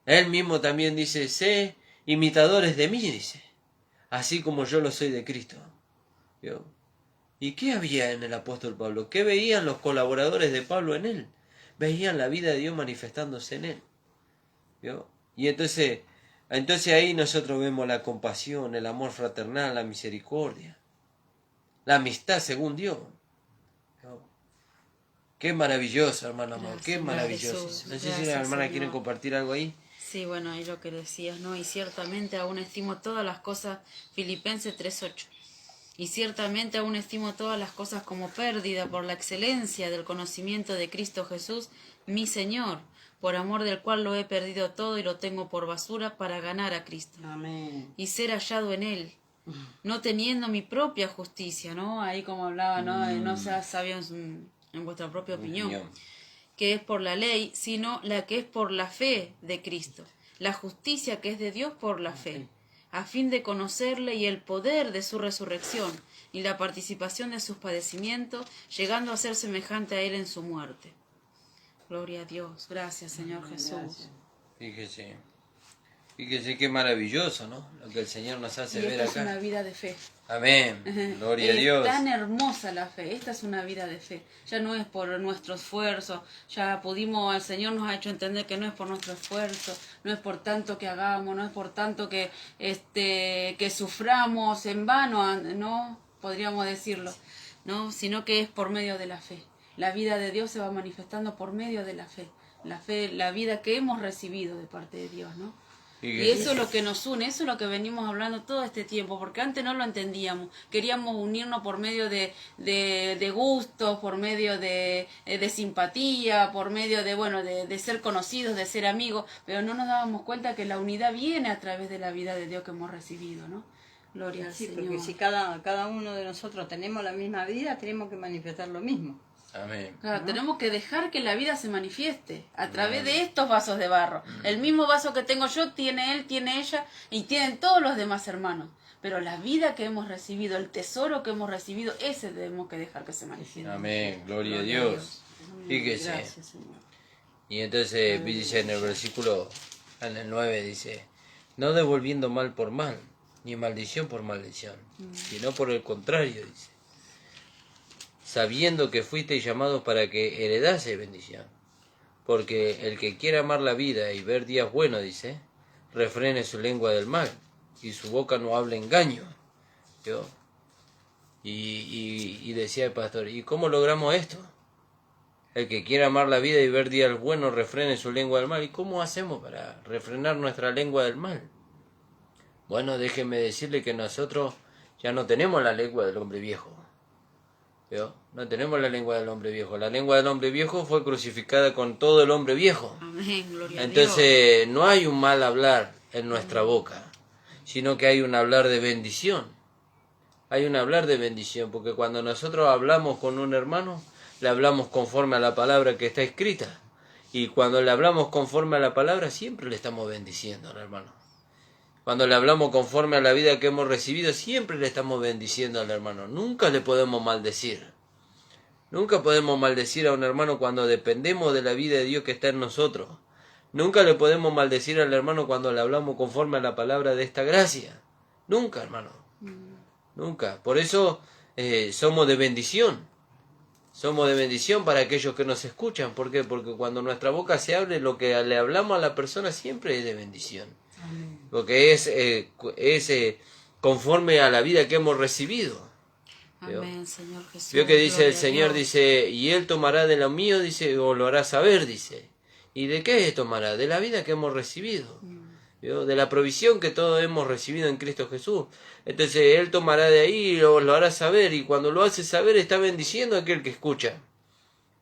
Él mismo también dice, sé imitadores de mí, dice, así como yo lo soy de Cristo. ¿Vio? ¿Y qué había en el apóstol Pablo? ¿Qué veían los colaboradores de Pablo en él? Veían la vida de Dios manifestándose en él. ¿Vio? Y entonces ahí nosotros vemos la compasión, el amor fraternal, la misericordia, la amistad según Dios. ¿Vio? Qué maravilloso, hermano amor, qué Gracias, maravilloso. Jesús. No sé si Gracias, las hermanas Señor. quieren compartir algo ahí. Sí, bueno, ahí lo que decías, ¿no? Y ciertamente aún estimo todas las cosas, Filipenses 3:8. Y ciertamente aún estimo todas las cosas como pérdida por la excelencia del conocimiento de Cristo Jesús, mi Señor, por amor del cual lo he perdido todo y lo tengo por basura para ganar a Cristo. Amén. Y ser hallado en Él, no teniendo mi propia justicia, ¿no? Ahí como hablaba, ¿no? No seas sabios en vuestra propia opinión, que es por la ley, sino la que es por la fe de Cristo, la justicia que es de Dios por la fe, a fin de conocerle y el poder de su resurrección y la participación de sus padecimientos, llegando a ser semejante a él en su muerte. Gloria a Dios. Gracias, Señor Jesús. Fíjese qué maravilloso, ¿no? Lo que el Señor nos hace Y ver esta es acá. una vida de fe. Amén. Gloria a Es Dios. tan hermosa la fe. Esta es una vida de fe. Ya no es por nuestro esfuerzo. Ya pudimos, el Señor nos ha hecho entender que no es por nuestro esfuerzo, no es por tanto que hagamos, no es por tanto que suframos en vano, no podríamos decirlo, no, sino que es por medio de la fe. La vida de Dios se va manifestando por medio de la fe, la vida que hemos recibido de parte de Dios, ¿no? Y eso es lo que nos une, eso es lo que venimos hablando todo este tiempo, porque antes no lo entendíamos, queríamos unirnos por medio de gustos, por medio de simpatía, por medio de ser conocidos, de ser amigos, pero no nos dábamos cuenta que la unidad viene a través de la vida de Dios que hemos recibido, ¿no? Gloria al Sí, Señor. porque si cada uno de nosotros tenemos la misma vida, tenemos que manifestar lo mismo. Amén. Claro, tenemos que dejar que la vida se manifieste a través de estos vasos de barro. El mismo vaso que tengo yo, tiene él, tiene ella y tienen todos los demás hermanos. Pero la vida que hemos recibido, el tesoro que hemos recibido, ese tenemos que dejar que se manifieste. Amén. Gloria a Dios. Fíjese. Gracias, Señor. Y entonces dice en el versículo, en el 9 dice, no devolviendo mal por mal, ni maldición por maldición, sino por el contrario, dice, sabiendo que fuisteis llamados para que heredase bendición. Porque el que quiera amar la vida y ver días buenos, dice, refrene su lengua del mal, y su boca no hable engaño. ¿Vio? Y decía el pastor, ¿y cómo logramos esto? El que quiera amar la vida y ver días buenos, refrene su lengua del mal. ¿Y cómo hacemos para refrenar nuestra lengua del mal? Bueno, déjeme decirle que nosotros ya no tenemos la lengua del hombre viejo. ¿Vio? No tenemos la lengua del hombre viejo. La lengua del hombre viejo fue crucificada con todo el hombre viejo. Amén, gloria a Dios. Entonces no hay un mal hablar en nuestra boca, sino que hay un hablar de bendición. Hay un hablar de bendición, porque cuando nosotros hablamos con un hermano, le hablamos conforme a la palabra que está escrita. Y cuando le hablamos conforme a la palabra, siempre le estamos bendiciendo al hermano. Cuando le hablamos conforme a la vida que hemos recibido, siempre le estamos bendiciendo al hermano. Nunca le podemos maldecir. Nunca podemos maldecir a un hermano cuando dependemos de la vida de Dios que está en nosotros. Nunca le podemos maldecir al hermano cuando le hablamos conforme a la palabra de esta gracia. Nunca, hermano. Nunca. Por eso somos de bendición. Somos de bendición para aquellos que nos escuchan. ¿Por qué? Porque cuando nuestra boca se abre, lo que le hablamos a la persona siempre es de bendición. Porque es conforme a la vida que hemos recibido. ¿Vio? Amén, Señor Jesús. Vio que dice Gloria el a Señor, Dios. dice, y Él tomará de lo mío, dice, o lo hará saber, dice. ¿Y de qué tomará? De la vida que hemos recibido. ¿Vio? De la provisión que todos hemos recibido en Cristo Jesús. Entonces Él tomará de ahí y lo hará saber. Y cuando lo hace saber, está bendiciendo a aquel que escucha.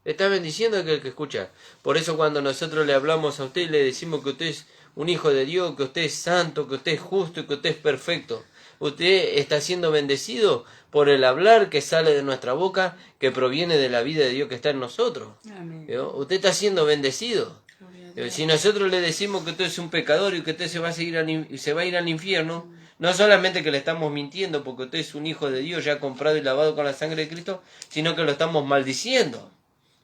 Está bendiciendo a aquel que escucha. Por eso cuando nosotros le hablamos a usted y le decimos que usted es un hijo de Dios, que usted es santo, que usted es justo y que usted es perfecto, usted está siendo bendecido por el hablar que sale de nuestra boca, que proviene de la vida de Dios que está en nosotros. Amén. ¿Vio? Usted está siendo bendecido. Gloria a Dios. Si nosotros le decimos que usted es un pecador y que usted se va a ir al infierno, no solamente que le estamos mintiendo porque usted es un hijo de Dios ya comprado y lavado con la sangre de Cristo, sino que lo estamos maldiciendo.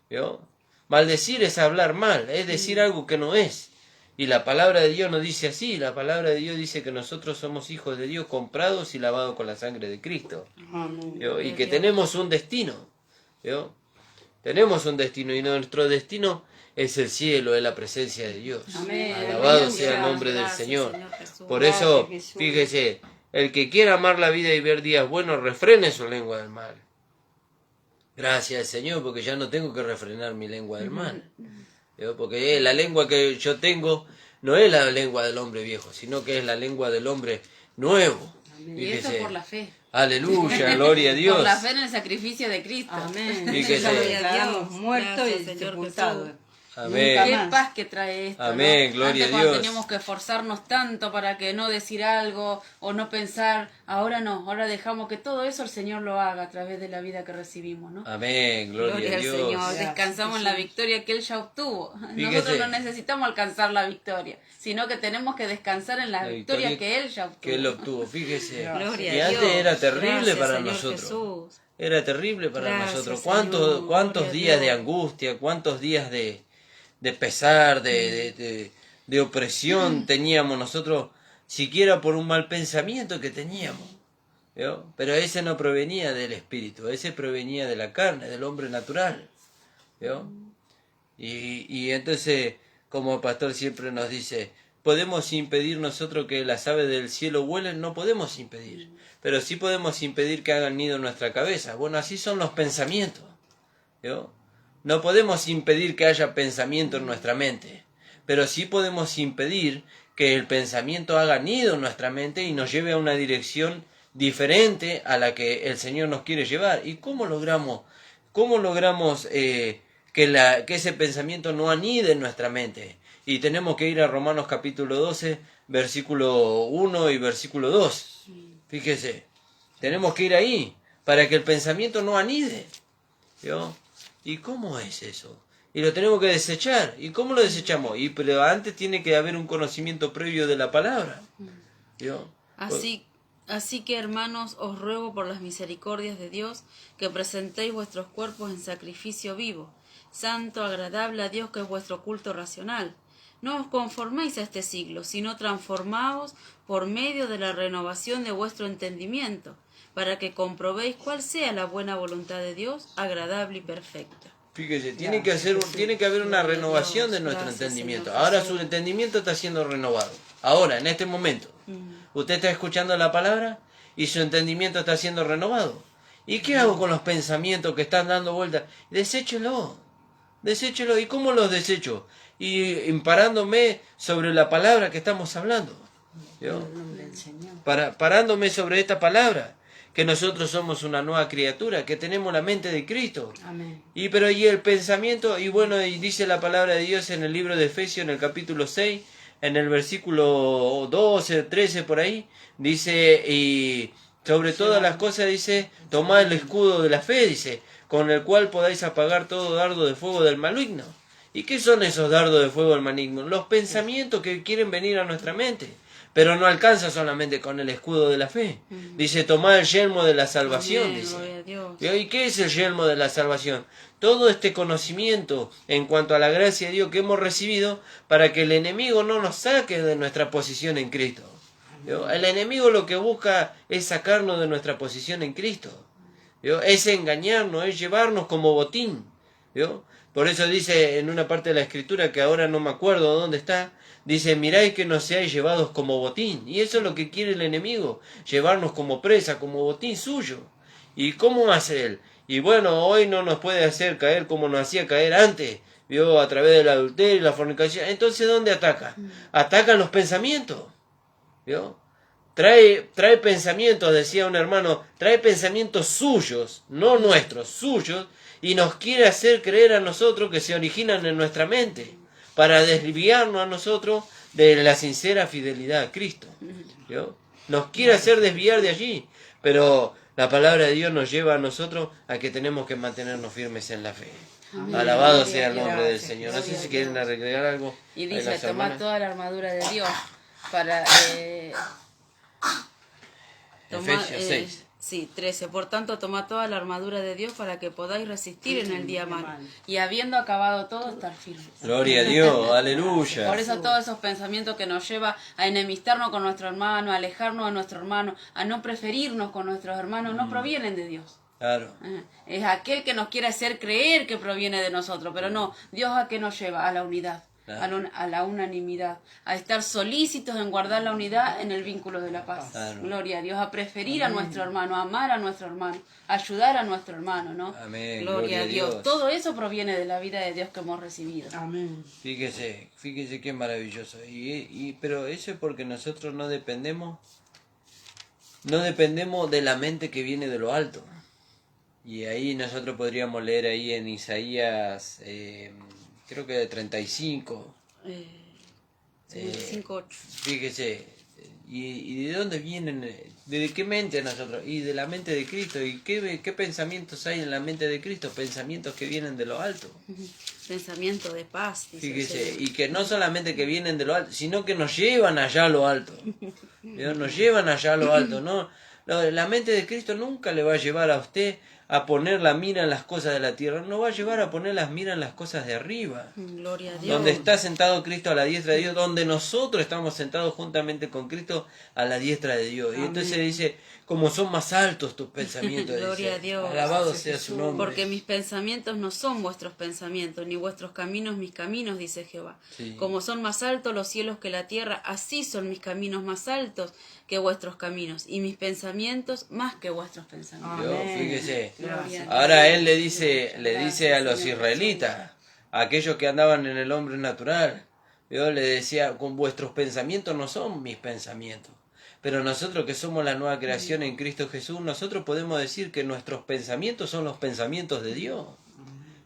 ¿Vio? Maldecir es hablar mal, es decir algo que no es. Y la palabra de Dios no dice así, la palabra de Dios dice que nosotros somos hijos de Dios comprados y lavados con la sangre de Cristo. Amén. ¿Vio? Y que tenemos un destino. ¿Vio? Tenemos un destino y nuestro destino es el cielo, es la presencia de Dios. Amén. Alabado Aleluya. sea el nombre del Gracias, Señor. Jesús. Por Gracias, eso, Jesús. fíjese, el que quiera amar la vida y ver días buenos, refrene su lengua del mal. Gracias al Señor, porque ya no tengo que refrenar mi lengua del mal. ¿Vio? Porque la lengua que yo tengo no es la lengua del hombre viejo, sino que es la lengua del hombre nuevo. Y esto Fíjese. por la fe. Aleluya, gloria a Dios. Por la fe en el sacrificio de Cristo. Amén. Fíjese. Ya lo declaramos muerto Gracias, y Señor sepultado. Jesús. Amén. Nunca Qué más. paz que trae esto. Amén, ¿no? gloria Antes a cuando Dios. teníamos que esforzarnos tanto para que no decir algo o no pensar, ahora no, ahora dejamos que todo eso el Señor lo haga a través de la vida que recibimos, ¿no? Amén, gloria a al Dios. Señor, Gracias, descansamos en la victoria que Él ya obtuvo. Fíjese. Nosotros no necesitamos alcanzar la victoria, sino que tenemos que descansar en la victoria que Él ya obtuvo. Que Él obtuvo, fíjese. Gloria Y a antes Dios. era terrible Gracias, para Señor nosotros. Jesús. Era terrible para Gracias, nosotros. Señor. ¿Cuántos Gloria a días de Dios. angustia, cuántos días de pesar, de opresión teníamos nosotros, siquiera por un mal pensamiento que teníamos? ¿Vio? Pero ese no provenía del espíritu, ese provenía de la carne, del hombre natural. ¿Vio? Y entonces, como el pastor siempre nos dice, ¿podemos impedir nosotros que las aves del cielo vuelen? No podemos impedir, pero sí podemos impedir que hagan nido en nuestra cabeza. Bueno, así son los pensamientos. ¿Vio? No podemos impedir que haya pensamiento en nuestra mente, pero sí podemos impedir que el pensamiento haga nido en nuestra mente y nos lleve a una dirección diferente a la que el Señor nos quiere llevar. ¿Y cómo logramos que ese pensamiento no anide en nuestra mente? Y tenemos que ir a Romanos capítulo 12, versículo 1 y versículo 2. Fíjese, tenemos que ir ahí para que el pensamiento no anide. ¿Vio? ¿Y cómo es eso? Y lo tenemos que desechar. ¿Y cómo lo desechamos? Pero antes tiene que haber un conocimiento previo de la palabra. ¿Vio? Así que, hermanos, os ruego por las misericordias de Dios que presentéis vuestros cuerpos en sacrificio vivo, santo, agradable a Dios, que es vuestro culto racional. No os conforméis a este siglo, sino transformaos por medio de la renovación de vuestro entendimiento, para que comprobéis cuál sea la buena voluntad de Dios, agradable y perfecta. Fíjese, tiene que haber una renovación de nuestro Gracias, entendimiento. Señor Ahora Jesús. su entendimiento está siendo renovado. Ahora, en este momento. Usted está escuchando la palabra y su entendimiento está siendo renovado. ¿Y qué hago con los pensamientos que están dando vueltas? Deséchelo. ¿Y cómo los desecho? Y parándome sobre la palabra que estamos hablando. ¿Vio? En el nombre del Señor. Parándome sobre esta palabra, que nosotros somos una nueva criatura, que tenemos la mente de Cristo. Amén. Y el pensamiento, y dice la palabra de Dios en el libro de Efesios, en el capítulo 6, en el versículo 12, 13, por ahí, dice, y sobre todas las cosas, dice, tomad el escudo de la fe, dice, con el cual podáis apagar todo dardo de fuego del maligno. ¿Y qué son esos dardos de fuego del maligno? Los pensamientos que quieren venir a nuestra mente. Pero no alcanza solamente con el escudo de la fe. Dice, tomad el yelmo de la salvación. Amén, Dice. gloria a Dios. ¿Y qué es el yelmo de la salvación? Todo este conocimiento en cuanto a la gracia de Dios que hemos recibido para que el enemigo no nos saque de nuestra posición en Cristo. ¿Vio? El enemigo lo que busca es sacarnos de nuestra posición en Cristo. ¿Vio? Es engañarnos, es llevarnos como botín. ¿Vio? Por eso dice en una parte de la Escritura, que ahora no me acuerdo dónde está, dice, miráis que no seáis llevados como botín. Y eso es lo que quiere el enemigo, llevarnos como presa, como botín suyo. ¿Y cómo hace Él? Y bueno, hoy no nos puede hacer caer como nos hacía caer antes, ¿vio? A través del adulterio y la fornicación. Entonces, ¿dónde ataca? Atacan los pensamientos, ¿vio? Trae pensamientos, decía un hermano, trae pensamientos suyos, no nuestros, suyos, y nos quiere hacer creer a nosotros que se originan en nuestra mente, para desviarnos a nosotros de la sincera fidelidad a Cristo, ¿vio? Nos quiere hacer desviar de allí, pero la palabra de Dios nos lleva a nosotros a que tenemos que mantenernos firmes en la fe. Amén. Alabado Gloria sea el a nombre Dios. del Señor. No sé Gloria si a quieren Dios. arreglar algo. Y ahí dice, las toma hermanas. toda la armadura de Dios para... Efesios 6. Sí, 13. Por tanto, tomad toda la armadura de Dios para que podáis resistir en el día malo. mal. Y habiendo acabado todo, estar firmes. Gloria a Dios, aleluya. Por eso todos esos pensamientos que nos lleva a enemistarnos con nuestro hermano, a alejarnos de nuestro hermano, a no preferirnos con nuestros hermanos, no provienen de Dios. Claro. Es aquel que nos quiere hacer creer que proviene de nosotros, pero no, Dios a qué nos lleva, a la unidad, a la unanimidad, a estar solícitos en guardar la unidad en el vínculo de la paz. Claro. Gloria a Dios, a preferir a nuestro hermano, a amar a nuestro hermano, a ayudar a nuestro hermano, ¿no? Amén, Gloria a Dios. Todo eso proviene de la vida de Dios que hemos recibido. Amén. Fíjese qué maravilloso. Pero eso es porque nosotros no dependemos de la mente que viene de lo alto. Y ahí nosotros podríamos leer ahí en Isaías, creo que de 35. 5:8. Fíjese, ¿y de dónde vienen? ¿De qué mente nosotros? Y de la mente de Cristo. ¿Y qué pensamientos hay en la mente de Cristo? Pensamientos que vienen de lo alto. Pensamiento de paz, dice el Fíjese, Señor. y que no solamente que vienen de lo alto, sino que nos llevan allá a lo alto. ¿Vio? Nos llevan allá a lo alto. No, la mente de Cristo nunca le va a llevar a usted a poner la mira en las cosas de la tierra, no va a llevar a poner las miras en las cosas de arriba. Gloria a Dios. Donde está sentado Cristo a la diestra de Dios, donde nosotros estamos sentados juntamente con Cristo a la diestra de Dios. Y entonces dice, como son más altos tus pensamientos. Gloria dice, a Dios. alabado sea su nombre. Porque mis pensamientos no son vuestros pensamientos, ni vuestros caminos mis caminos, dice Jehová. Sí. Como son más altos los cielos que la tierra, así son mis caminos más altos que vuestros caminos, y mis pensamientos más que vuestros pensamientos. Dios, Amén. fíjese. Gloria a Dios. Ahora él le dice a los israelitas, a aquellos que andaban en el hombre natural, Dios le decía, con vuestros pensamientos no son mis pensamientos. Pero nosotros que somos la nueva creación en Cristo Jesús, nosotros podemos decir que nuestros pensamientos son los pensamientos de Dios.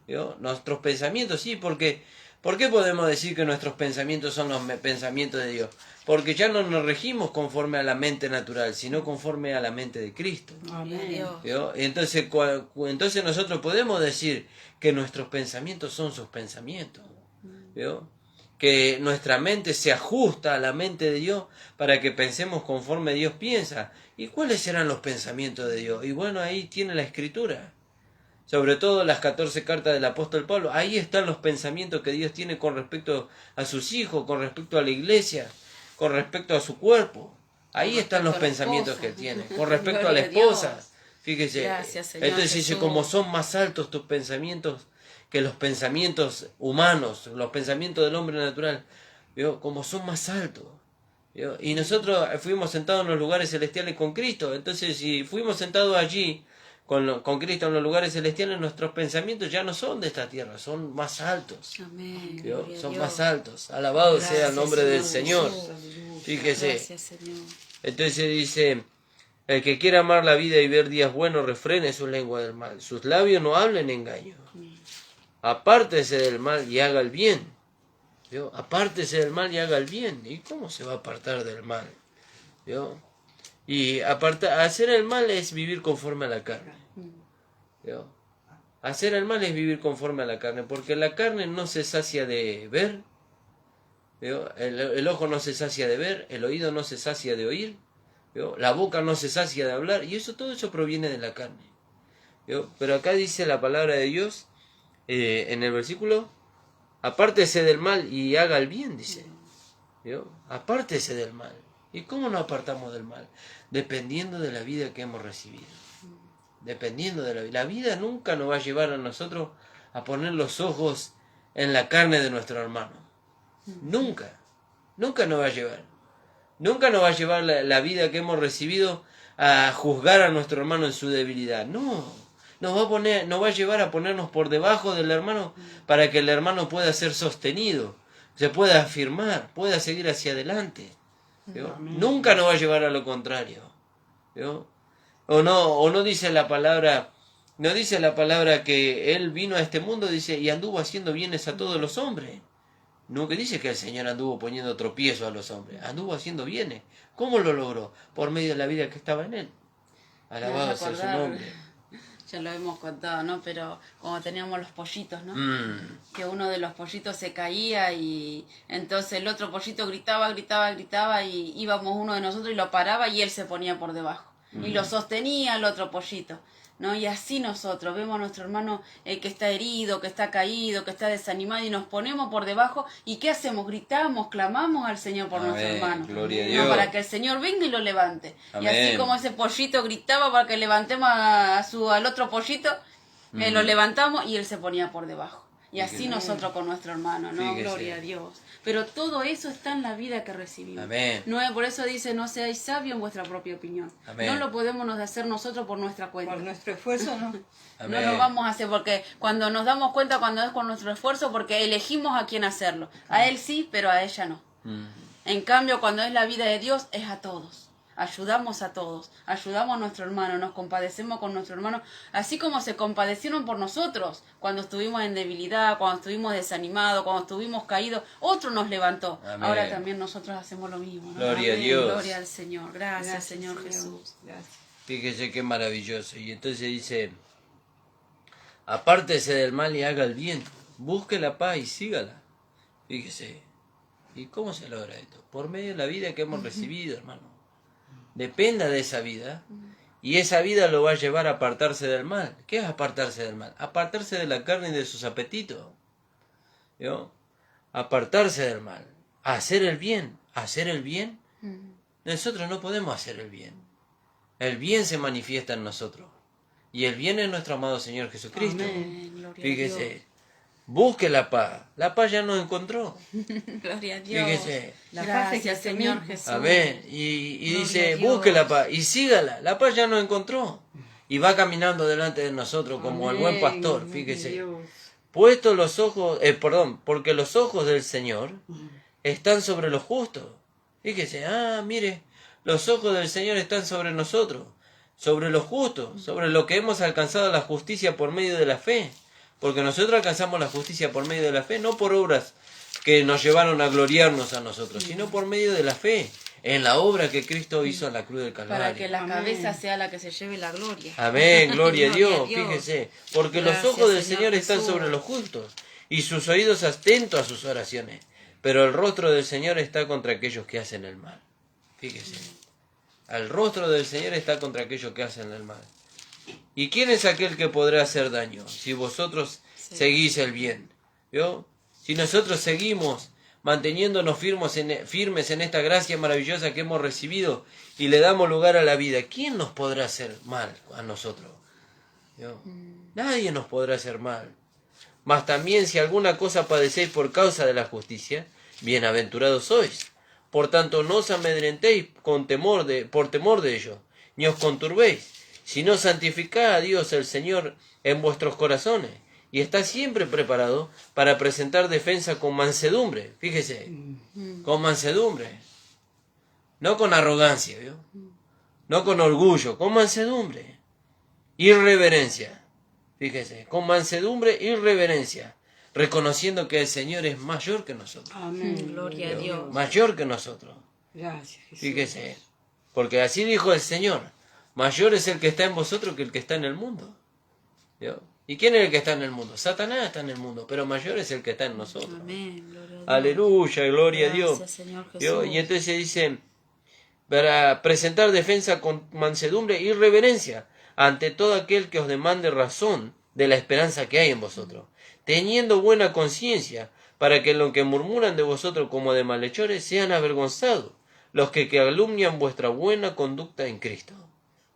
¿Vio? Nuestros pensamientos, sí, porque ¿por qué podemos decir que nuestros pensamientos son los pensamientos de Dios? Porque ya no nos regimos conforme a la mente natural, sino conforme a la mente de Cristo. Gloria a Amén. Dios. ¿Vio? Entonces, entonces nosotros podemos decir que nuestros pensamientos son sus pensamientos. ¿Vio? Que nuestra mente se ajusta a la mente de Dios para que pensemos conforme Dios piensa. ¿Y cuáles serán los pensamientos de Dios? Y bueno, ahí tiene la Escritura. Sobre todo las 14 cartas del apóstol Pablo. Ahí están los pensamientos que Dios tiene con respecto a sus hijos, con respecto a la iglesia, con respecto a su cuerpo. Ahí están los respecto a la pensamientos esposa. que tiene. Con respecto a la Gloria a Dios. esposa. Fíjese. Gracias, Señor Entonces dice, Jesús. como son más altos tus pensamientos que los pensamientos humanos, los pensamientos del hombre natural, ¿vio? Como son más altos. ¿Vio? Y nosotros fuimos sentados en los lugares celestiales con Cristo. Entonces, si fuimos sentados allí con Cristo en los lugares celestiales, nuestros pensamientos ya no son de esta tierra, son más altos. Amén. ¿Vio? Gloria a Son Dios. más altos. Alabado sea el Gracias, nombre del Señor Señor. Jesús. Fíjese. Gracias, Señor. Entonces dice, el que quiera amar la vida y ver días buenos, refrene su lengua del mal. Sus labios no hablen engaño. Apártese del mal y haga el bien. ¿Vio? Apártese del mal y haga el bien. ¿Y cómo se va a apartar del mal? ¿Vio? Y hacer el mal es vivir conforme a la carne. ¿Vio? Hacer el mal es vivir conforme a la carne, porque la carne no se sacia de ver. ¿Vio? El ojo no se sacia de ver, el oído no se sacia de oír, ¿vio? La boca no se sacia de hablar, y todo eso proviene de la carne. ¿Vio? Pero acá dice la palabra de Dios, en el versículo, apártese del mal y haga el bien, dice. ¿Vio? Apártese del mal. ¿Y cómo nos apartamos del mal? Dependiendo de la vida que hemos recibido. Dependiendo de la vida. La vida nunca nos va a llevar a nosotros a poner los ojos en la carne de nuestro hermano. Nunca. Nunca nos va a llevar. Nunca nos va a llevar la vida que hemos recibido a juzgar a nuestro hermano en su debilidad. No, nos va a llevar a ponernos por debajo del hermano para que el hermano pueda ser sostenido, se pueda afirmar, pueda seguir hacia adelante. ¿Vio? Nunca nos va a llevar a lo contrario. ¿Vio? O no dice la palabra, no dice la palabra que él vino a este mundo, dice, y anduvo haciendo bienes a todos los hombres. No que dice que el Señor anduvo poniendo tropiezo a los hombres, anduvo haciendo bienes. ¿Cómo lo logró? Por medio de la vida que estaba en él. Alabado sea su nombre. Ya lo hemos contado, ¿no? Pero como teníamos los pollitos, ¿no? Que uno de los pollitos se caía y entonces el otro pollito gritaba y íbamos uno de nosotros y lo paraba y él se ponía por debajo. Y lo sostenía el otro pollito, ¿no? Y así nosotros vemos a nuestro hermano que está herido, que está caído, que está desanimado y nos ponemos por debajo. ¿Y qué hacemos? Gritamos, clamamos al Señor por nuestro hermano. Gloria a Dios. ¿No? Para que el Señor venga y lo levante. Amén. Y así como ese pollito gritaba para que levantemos al otro pollito, lo levantamos y él se ponía por debajo. Y así nosotros con nuestro hermano, ¿no? Fíjese. Gloria a Dios. Pero todo eso está en la vida que recibimos. Amén. No, por eso dice, no seáis sabios en vuestra propia opinión. Amén. No lo podemos hacer nosotros por nuestra cuenta. Por nuestro esfuerzo, ¿no? No lo vamos a hacer porque cuando nos damos cuenta, cuando es con nuestro esfuerzo, porque elegimos a quién hacerlo. A él sí, pero a ella no. En cambio, cuando es la vida de Dios, es a todos. Ayudamos a todos, ayudamos a nuestro hermano, nos compadecemos con nuestro hermano, así como se compadecieron por nosotros cuando estuvimos en debilidad, cuando estuvimos desanimados, cuando estuvimos caídos, otro nos levantó. Amén. Ahora también nosotros hacemos lo mismo, ¿no? Gloria a Amén. Dios. Gloria al Señor. Gracias Señor Jesús. Gracias. Fíjese qué maravilloso. Y entonces dice, apártese del mal y haga el bien, busque la paz y sígala. Fíjese. ¿Y cómo se logra esto? Por medio de la vida que hemos recibido, hermano. Dependa de esa vida, y esa vida lo va a llevar a apartarse del mal. ¿Qué es apartarse del mal? Apartarse de la carne y de sus apetitos. ¿Yo? Apartarse del mal, hacer el bien. Hacer el bien, nosotros no podemos hacer el bien. El bien se manifiesta en nosotros, y el bien es nuestro amado Señor Jesucristo. Amén. Gloria a Fíjese, Dios. busque la paz ya nos encontró. Gloria a Dios. Fíjese. La paz es Gracias Cristo Señor mismo. Jesús. Amén. Y Gloria dice, a Dios. busque la paz y sígala. La paz ya nos encontró. Y va caminando delante de nosotros como el buen pastor. Amén. Fíjese. Dios. Puestos los ojos, porque los ojos del Señor están sobre los justos. Fíjese, mire, los ojos del Señor están sobre nosotros, sobre los justos, sobre lo que hemos alcanzado la justicia por medio de la fe. Porque nosotros alcanzamos la justicia por medio de la fe, no por obras que nos llevaron a gloriarnos a nosotros, sino por medio de la fe, en la obra que Cristo hizo en la cruz del Calvario. Para que la Amén. cabeza sea la que se lleve la gloria. Amén, gloria a Gloria Dios, a Dios. fíjese, porque Gracias, los ojos del Señor Señor están Jesús. sobre los justos, y sus oídos atentos a sus oraciones, pero el rostro del Señor está contra aquellos que hacen el mal. Fíjese, el rostro del Señor está contra aquellos que hacen el mal. ¿Y quién es aquel que podrá hacer daño si vosotros seguís el bien? ¿Vio? Si nosotros seguimos manteniéndonos firmes en esta gracia maravillosa que hemos recibido y le damos lugar a la vida, ¿quién nos podrá hacer mal a nosotros? ¿Vio? Nadie nos podrá hacer mal. Mas también si alguna cosa padecéis por causa de la justicia, bienaventurados sois. Por tanto, no os amedrentéis por temor de ello, ni os conturbéis, sino santificad a Dios el Señor en vuestros corazones, y está siempre preparado para presentar defensa con mansedumbre. Fíjese, con mansedumbre, no con arrogancia, ¿vio? No con orgullo, con mansedumbre y reverencia. Fíjese, con mansedumbre y reverencia, reconociendo que el Señor es mayor que nosotros. Amén. Gloria a Dios. Mayor que nosotros. Gracias, Jesús. Fíjese, porque así dijo el Señor, mayor es el que está en vosotros que el que está en el mundo. ¿Vio? ¿Y quién es el que está en el mundo? Satanás está en el mundo, pero mayor es el que está en nosotros. Amén. Gloria a Dios. Aleluya, gloria a Dios. Gracias, Señor Jesús. ¿Vio? Y entonces dice, para presentar defensa con mansedumbre y reverencia ante todo aquel que os demande razón de la esperanza que hay en vosotros, teniendo buena conciencia, para que los que murmuran de vosotros como de malhechores sean avergonzados, los que calumnian vuestra buena conducta en Cristo.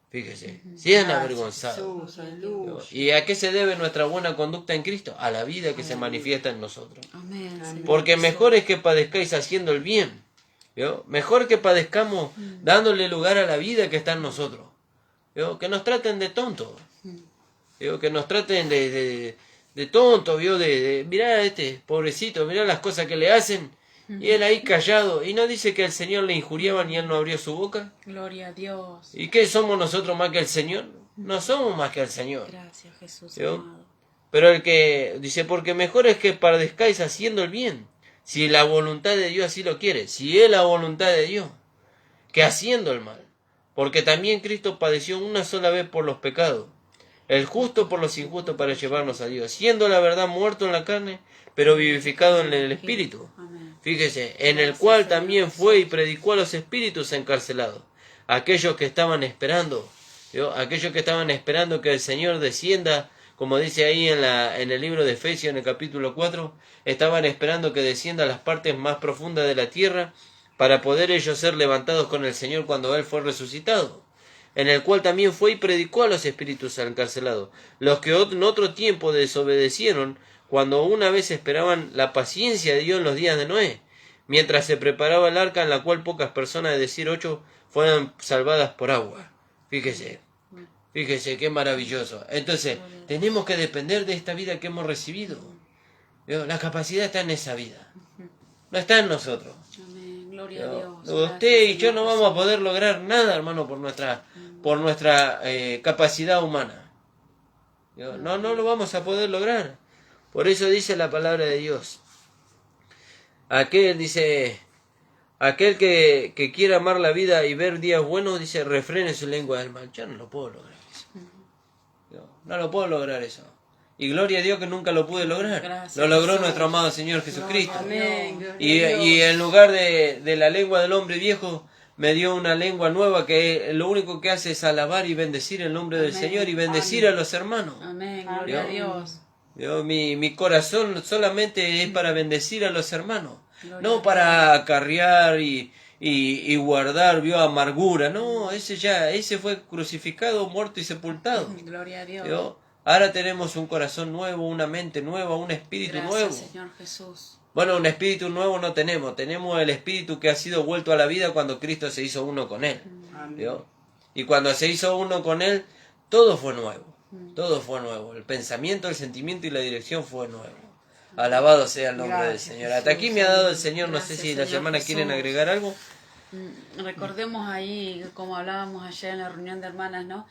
Fíjese, sean avergonzados. Jesús, aleluya. ¿Y a qué se debe nuestra buena conducta en Cristo? A la vida que se manifiesta en nosotros. Amén, Señor Porque Jesús. mejor es que padezcáis haciendo el bien ¿Vio? Mejor que padezcamos dándole lugar a la vida que está en nosotros. ¿Vio? Que nos traten de tontos. ¿Vio? Que nos traten de tontos, ¿vio? Mirá este pobrecito, mirá las cosas que le hacen. Y él ahí callado. Y no dice que el Señor le injuriaba ni él no abrió su boca. Gloria a Dios. ¿Y qué somos nosotros más que el Señor? No somos más que el Señor. Gracias, Jesús ¿Vio? amado. Pero el que dice, porque mejor es que padezcáis haciendo el bien, si la voluntad de Dios así lo quiere, si es la voluntad de Dios, que haciendo el mal. Porque también Cristo padeció una sola vez por los pecados, el justo por los injustos para llevarnos a Dios, siendo la verdad muerto en la carne, pero vivificado en el Espíritu. Amén. Fíjese, en el cual también fue y predicó a los espíritus encarcelados, aquellos que estaban esperando, ¿vio? Aquellos que estaban esperando que el Señor descienda, como dice ahí en el libro de Efesios, en el capítulo 4, estaban esperando que descienda a las partes más profundas de la tierra, para poder ellos ser levantados con el Señor cuando Él fue resucitado, en el cual también fue y predicó a los espíritus encarcelados, los que en otro tiempo desobedecieron, cuando una vez esperaban la paciencia de Dios en los días de Noé, mientras se preparaba el arca en la cual pocas personas, es decir, 8, fueron salvadas por agua. Fíjese qué maravilloso. Entonces, tenemos que depender de esta vida que hemos recibido. ¿Vio? La capacidad está en esa vida, no está en nosotros. Amén. Gloria a Dios. Usted y Gracias, yo no Señor vamos a poder lograr nada, hermano, por nuestra capacidad humana. ¿Vio? No lo vamos a poder lograr. Por eso dice la palabra de Dios. Aquel que quiera amar la vida y ver días buenos, dice, refrene su lengua del mal. Yo no lo puedo lograr eso. No lo puedo lograr eso. Y gloria a Dios que nunca lo pude lograr. Gracias, lo logró Jesús. nuestro amado Señor Jesucristo. Amén. Y en lugar de la lengua del hombre viejo, me dio una lengua nueva que lo único que hace es alabar y bendecir el nombre del Amén. Señor y bendecir a los hermanos. Amén. Gloria a Dios. Mi corazón solamente es para bendecir a los hermanos, Gloria a no Dios. para acarrear y guardar amargura. No, ese fue crucificado, muerto y sepultado. Gloria a Dios. ¿Vio? Ahora tenemos un corazón nuevo, una mente nueva, un espíritu Gracias, nuevo. Señor Jesús. Bueno, un espíritu nuevo no tenemos el espíritu que ha sido vuelto a la vida cuando Cristo se hizo uno con él. ¿Vio? Y cuando se hizo uno con él, todo fue nuevo. Todo fue nuevo. El pensamiento, el sentimiento y la dirección fue nuevo. Alabado sea el nombre del Señor. Hasta aquí me ha dado el Señor. No sé Gracias, si las Señor hermanas quieren Jesús. agregar algo. Recordemos ahí, como hablábamos ayer en la reunión de hermanas, ¿no?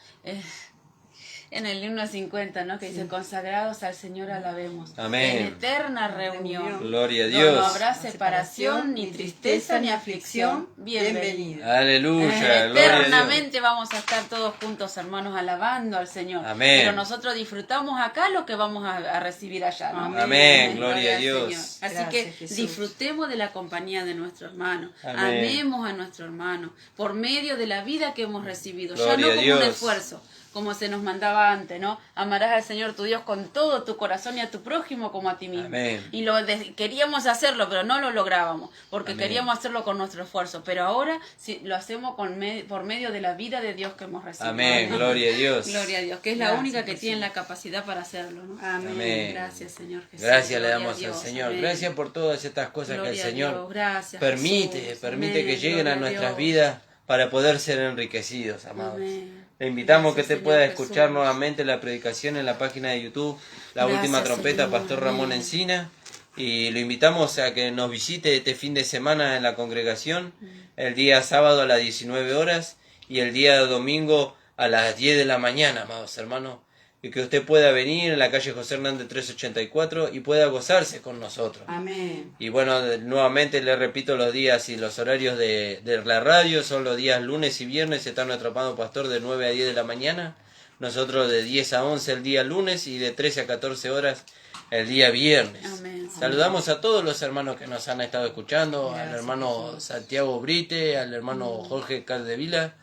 En el himno 50, ¿no? Que dice, consagrados al Señor alabemos. Amén. En eterna reunión. Gloria a No Dios. habrá separación, ni tristeza, ni aflicción. Bienvenida. Aleluya. Gloria a Dios. Eternamente vamos a estar todos juntos, hermanos, alabando al Señor. Amén. Pero nosotros disfrutamos acá lo que vamos a recibir allá, ¿no? Amén. Gloria a al Dios. Señor. Así Gracias, que Jesús. disfrutemos de la compañía de nuestro hermano. Amén. Amemos a nuestro hermano por medio de la vida que hemos recibido. Gloria ya no a como Dios. un esfuerzo, como se nos mandaba antes, ¿no? Amarás al Señor tu Dios con todo tu corazón y a tu prójimo como a ti mismo. Amén. Y queríamos hacerlo, pero no lo lográbamos, porque Amén. queríamos hacerlo con nuestro esfuerzo. Pero ahora sí, lo hacemos por medio de la vida de Dios que hemos recibido. Amén. Gloria a Dios. Gloria a Dios, que es la Gracias, única que Jesús. tiene la capacidad para hacerlo, ¿no? Amén. Amén. Gracias, Señor Jesús. Gracias le Gloria a damos al Dios. Señor. Amén. Gracias por todas estas cosas Gloria que el a Señor Dios. Gracias, permite Jesús. que Amén. lleguen Gloria a nuestras Dios. vidas para poder ser enriquecidos, amados. Amén. Le invitamos Gracias, que te Señor pueda Jesús. escuchar nuevamente la predicación en la página de YouTube, La Gracias, Última Trompeta, Señor. Pastor Ramón Amén. Encina. Y lo invitamos a que nos visite este fin de semana en la congregación, el día sábado a las 19 horas y el día domingo a las 10 de la mañana, amados hermanos. Y que usted pueda venir en la calle José Hernández 384 y pueda gozarse con nosotros. Amén. Y bueno, nuevamente le repito los días y los horarios de la radio. Son los días lunes y viernes. Está nuestro amado pastor de 9 a 10 de la mañana. Nosotros de 10 a 11 el día lunes y de 13 a 14 horas el día viernes. Amén. Saludamos a todos los hermanos que nos han estado escuchando. Gracias, al hermano Jesús. Santiago Brite, al hermano Jorge Caldevila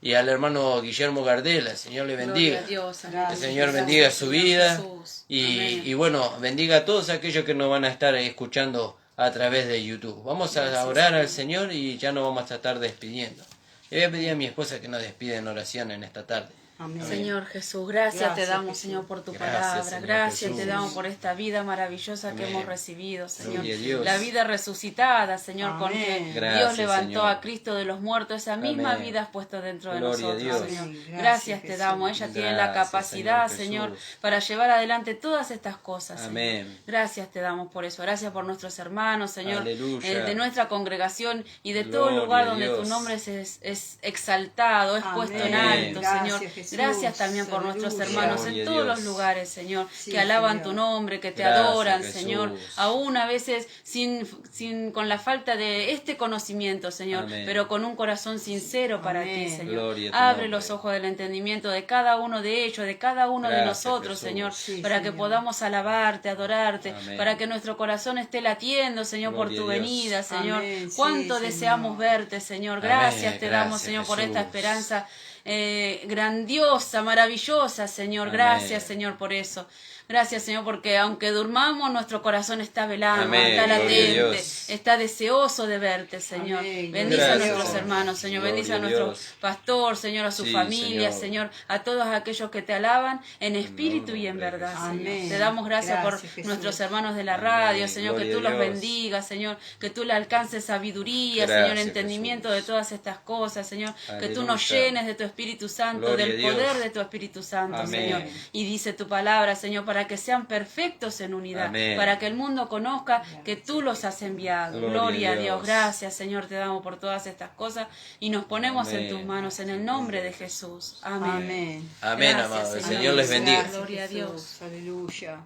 y al hermano Guillermo Gardela. El Señor le bendiga. Gloria a Dios. Amén. Gracias. El Señor Gracias, bendiga su Señor vida Jesús. y, Amén. y bueno, bendiga a todos aquellos que nos van a estar escuchando a través de YouTube. Vamos a Gracias, orar al Señor. Señor y ya nos vamos a estar despidiendo. Le voy a pedir a mi esposa que nos despida en oración en esta tarde. Amén. Señor Jesús, gracias te Gracias, damos, Jesús. Señor, por tu Gracias, palabra. Señor Gracias te Jesús. damos por esta vida maravillosa que Amén. hemos recibido, Señor. Gloria a Dios. La vida resucitada, Señor, con que Amén. Dios Gracias, levantó Señor. a Cristo de los muertos. Esa misma Amén. vida has puesto dentro de Gloria a nosotros, Dios. Señor. Amén. Gracias Gracias, te Jesús. damos. Ella tiene la Gracias, capacidad, Señor Señor, Jesús. para llevar adelante todas estas cosas, Señor. Amén. Gracias te damos por eso. Gracias por nuestros hermanos, Señor, Aleluya. de nuestra congregación y de todo Gloria lugar a donde tu Dios. nombre es exaltado, es Amén. puesto en Amén. alto, Gracias, Señor. Jesús. Gracias también por nuestros Aleluya. hermanos Gloria en a todos Dios. los lugares, Señor, Sí, que alaban Señor. tu nombre, que te Gracias, adoran, Jesús. Señor, aún a veces con la falta de este conocimiento, Señor, Amén. pero con un corazón sincero para Amén. ti, Señor. Gloria a tu Abre nombre. los ojos del entendimiento de cada uno de ellos, de cada uno de Gracias, nosotros, Jesús. Señor, Sí, para que Señor. podamos alabarte, adorarte, Amén. para que nuestro corazón esté latiendo, Señor, por Gloria tu a Dios. venida, Señor. Amén. Sí, Cuánto Señor. deseamos verte, Señor. Amén. Gracias te damos, Gracias, Señor, por esta Jesús. esperanza grandiosa, maravillosa, Señor. Amén. Gracias, Señor, por eso. Gracias, Señor, porque aunque durmamos, nuestro corazón está velando, Amén. está Gloria a latente, Dios. está deseoso de verte, Señor. Amén. Bendice Gracias, a nuestros Señor. hermanos, Señor. Gloria Bendice a a nuestro Dios. pastor, Señor, a su Sí, familia, Señor. Señor, a todos aquellos que te alaban en espíritu nombre y en de verdad, Jesús. Señor. Amén. Te damos gracias, Gracias, por Jesús. nuestros hermanos de la Amén. radio, Señor, que Gloria tú a los Dios. bendigas, Señor, que tú le alcances sabiduría, Gracias, Señor, entendimiento Jesús. de todas estas cosas, Señor, que tú nos Aleluya. llenes de tu Espíritu Santo, Gloria del a Dios. poder de tu Espíritu Santo, Amén. Señor. Y dice tu palabra, Señor, para que sean perfectos en unidad, Amén. para que el mundo conozca que tú los has enviado. Gloria Gloria a a Dios. Dios. Gracias, Señor, te damos por todas estas cosas y nos ponemos en Amén. tus manos en el nombre de Jesús. Amén. Amén. Amén, Gracias, amado. El Señor. Señor les bendiga. Gloria a Jesús. Dios. Aleluya.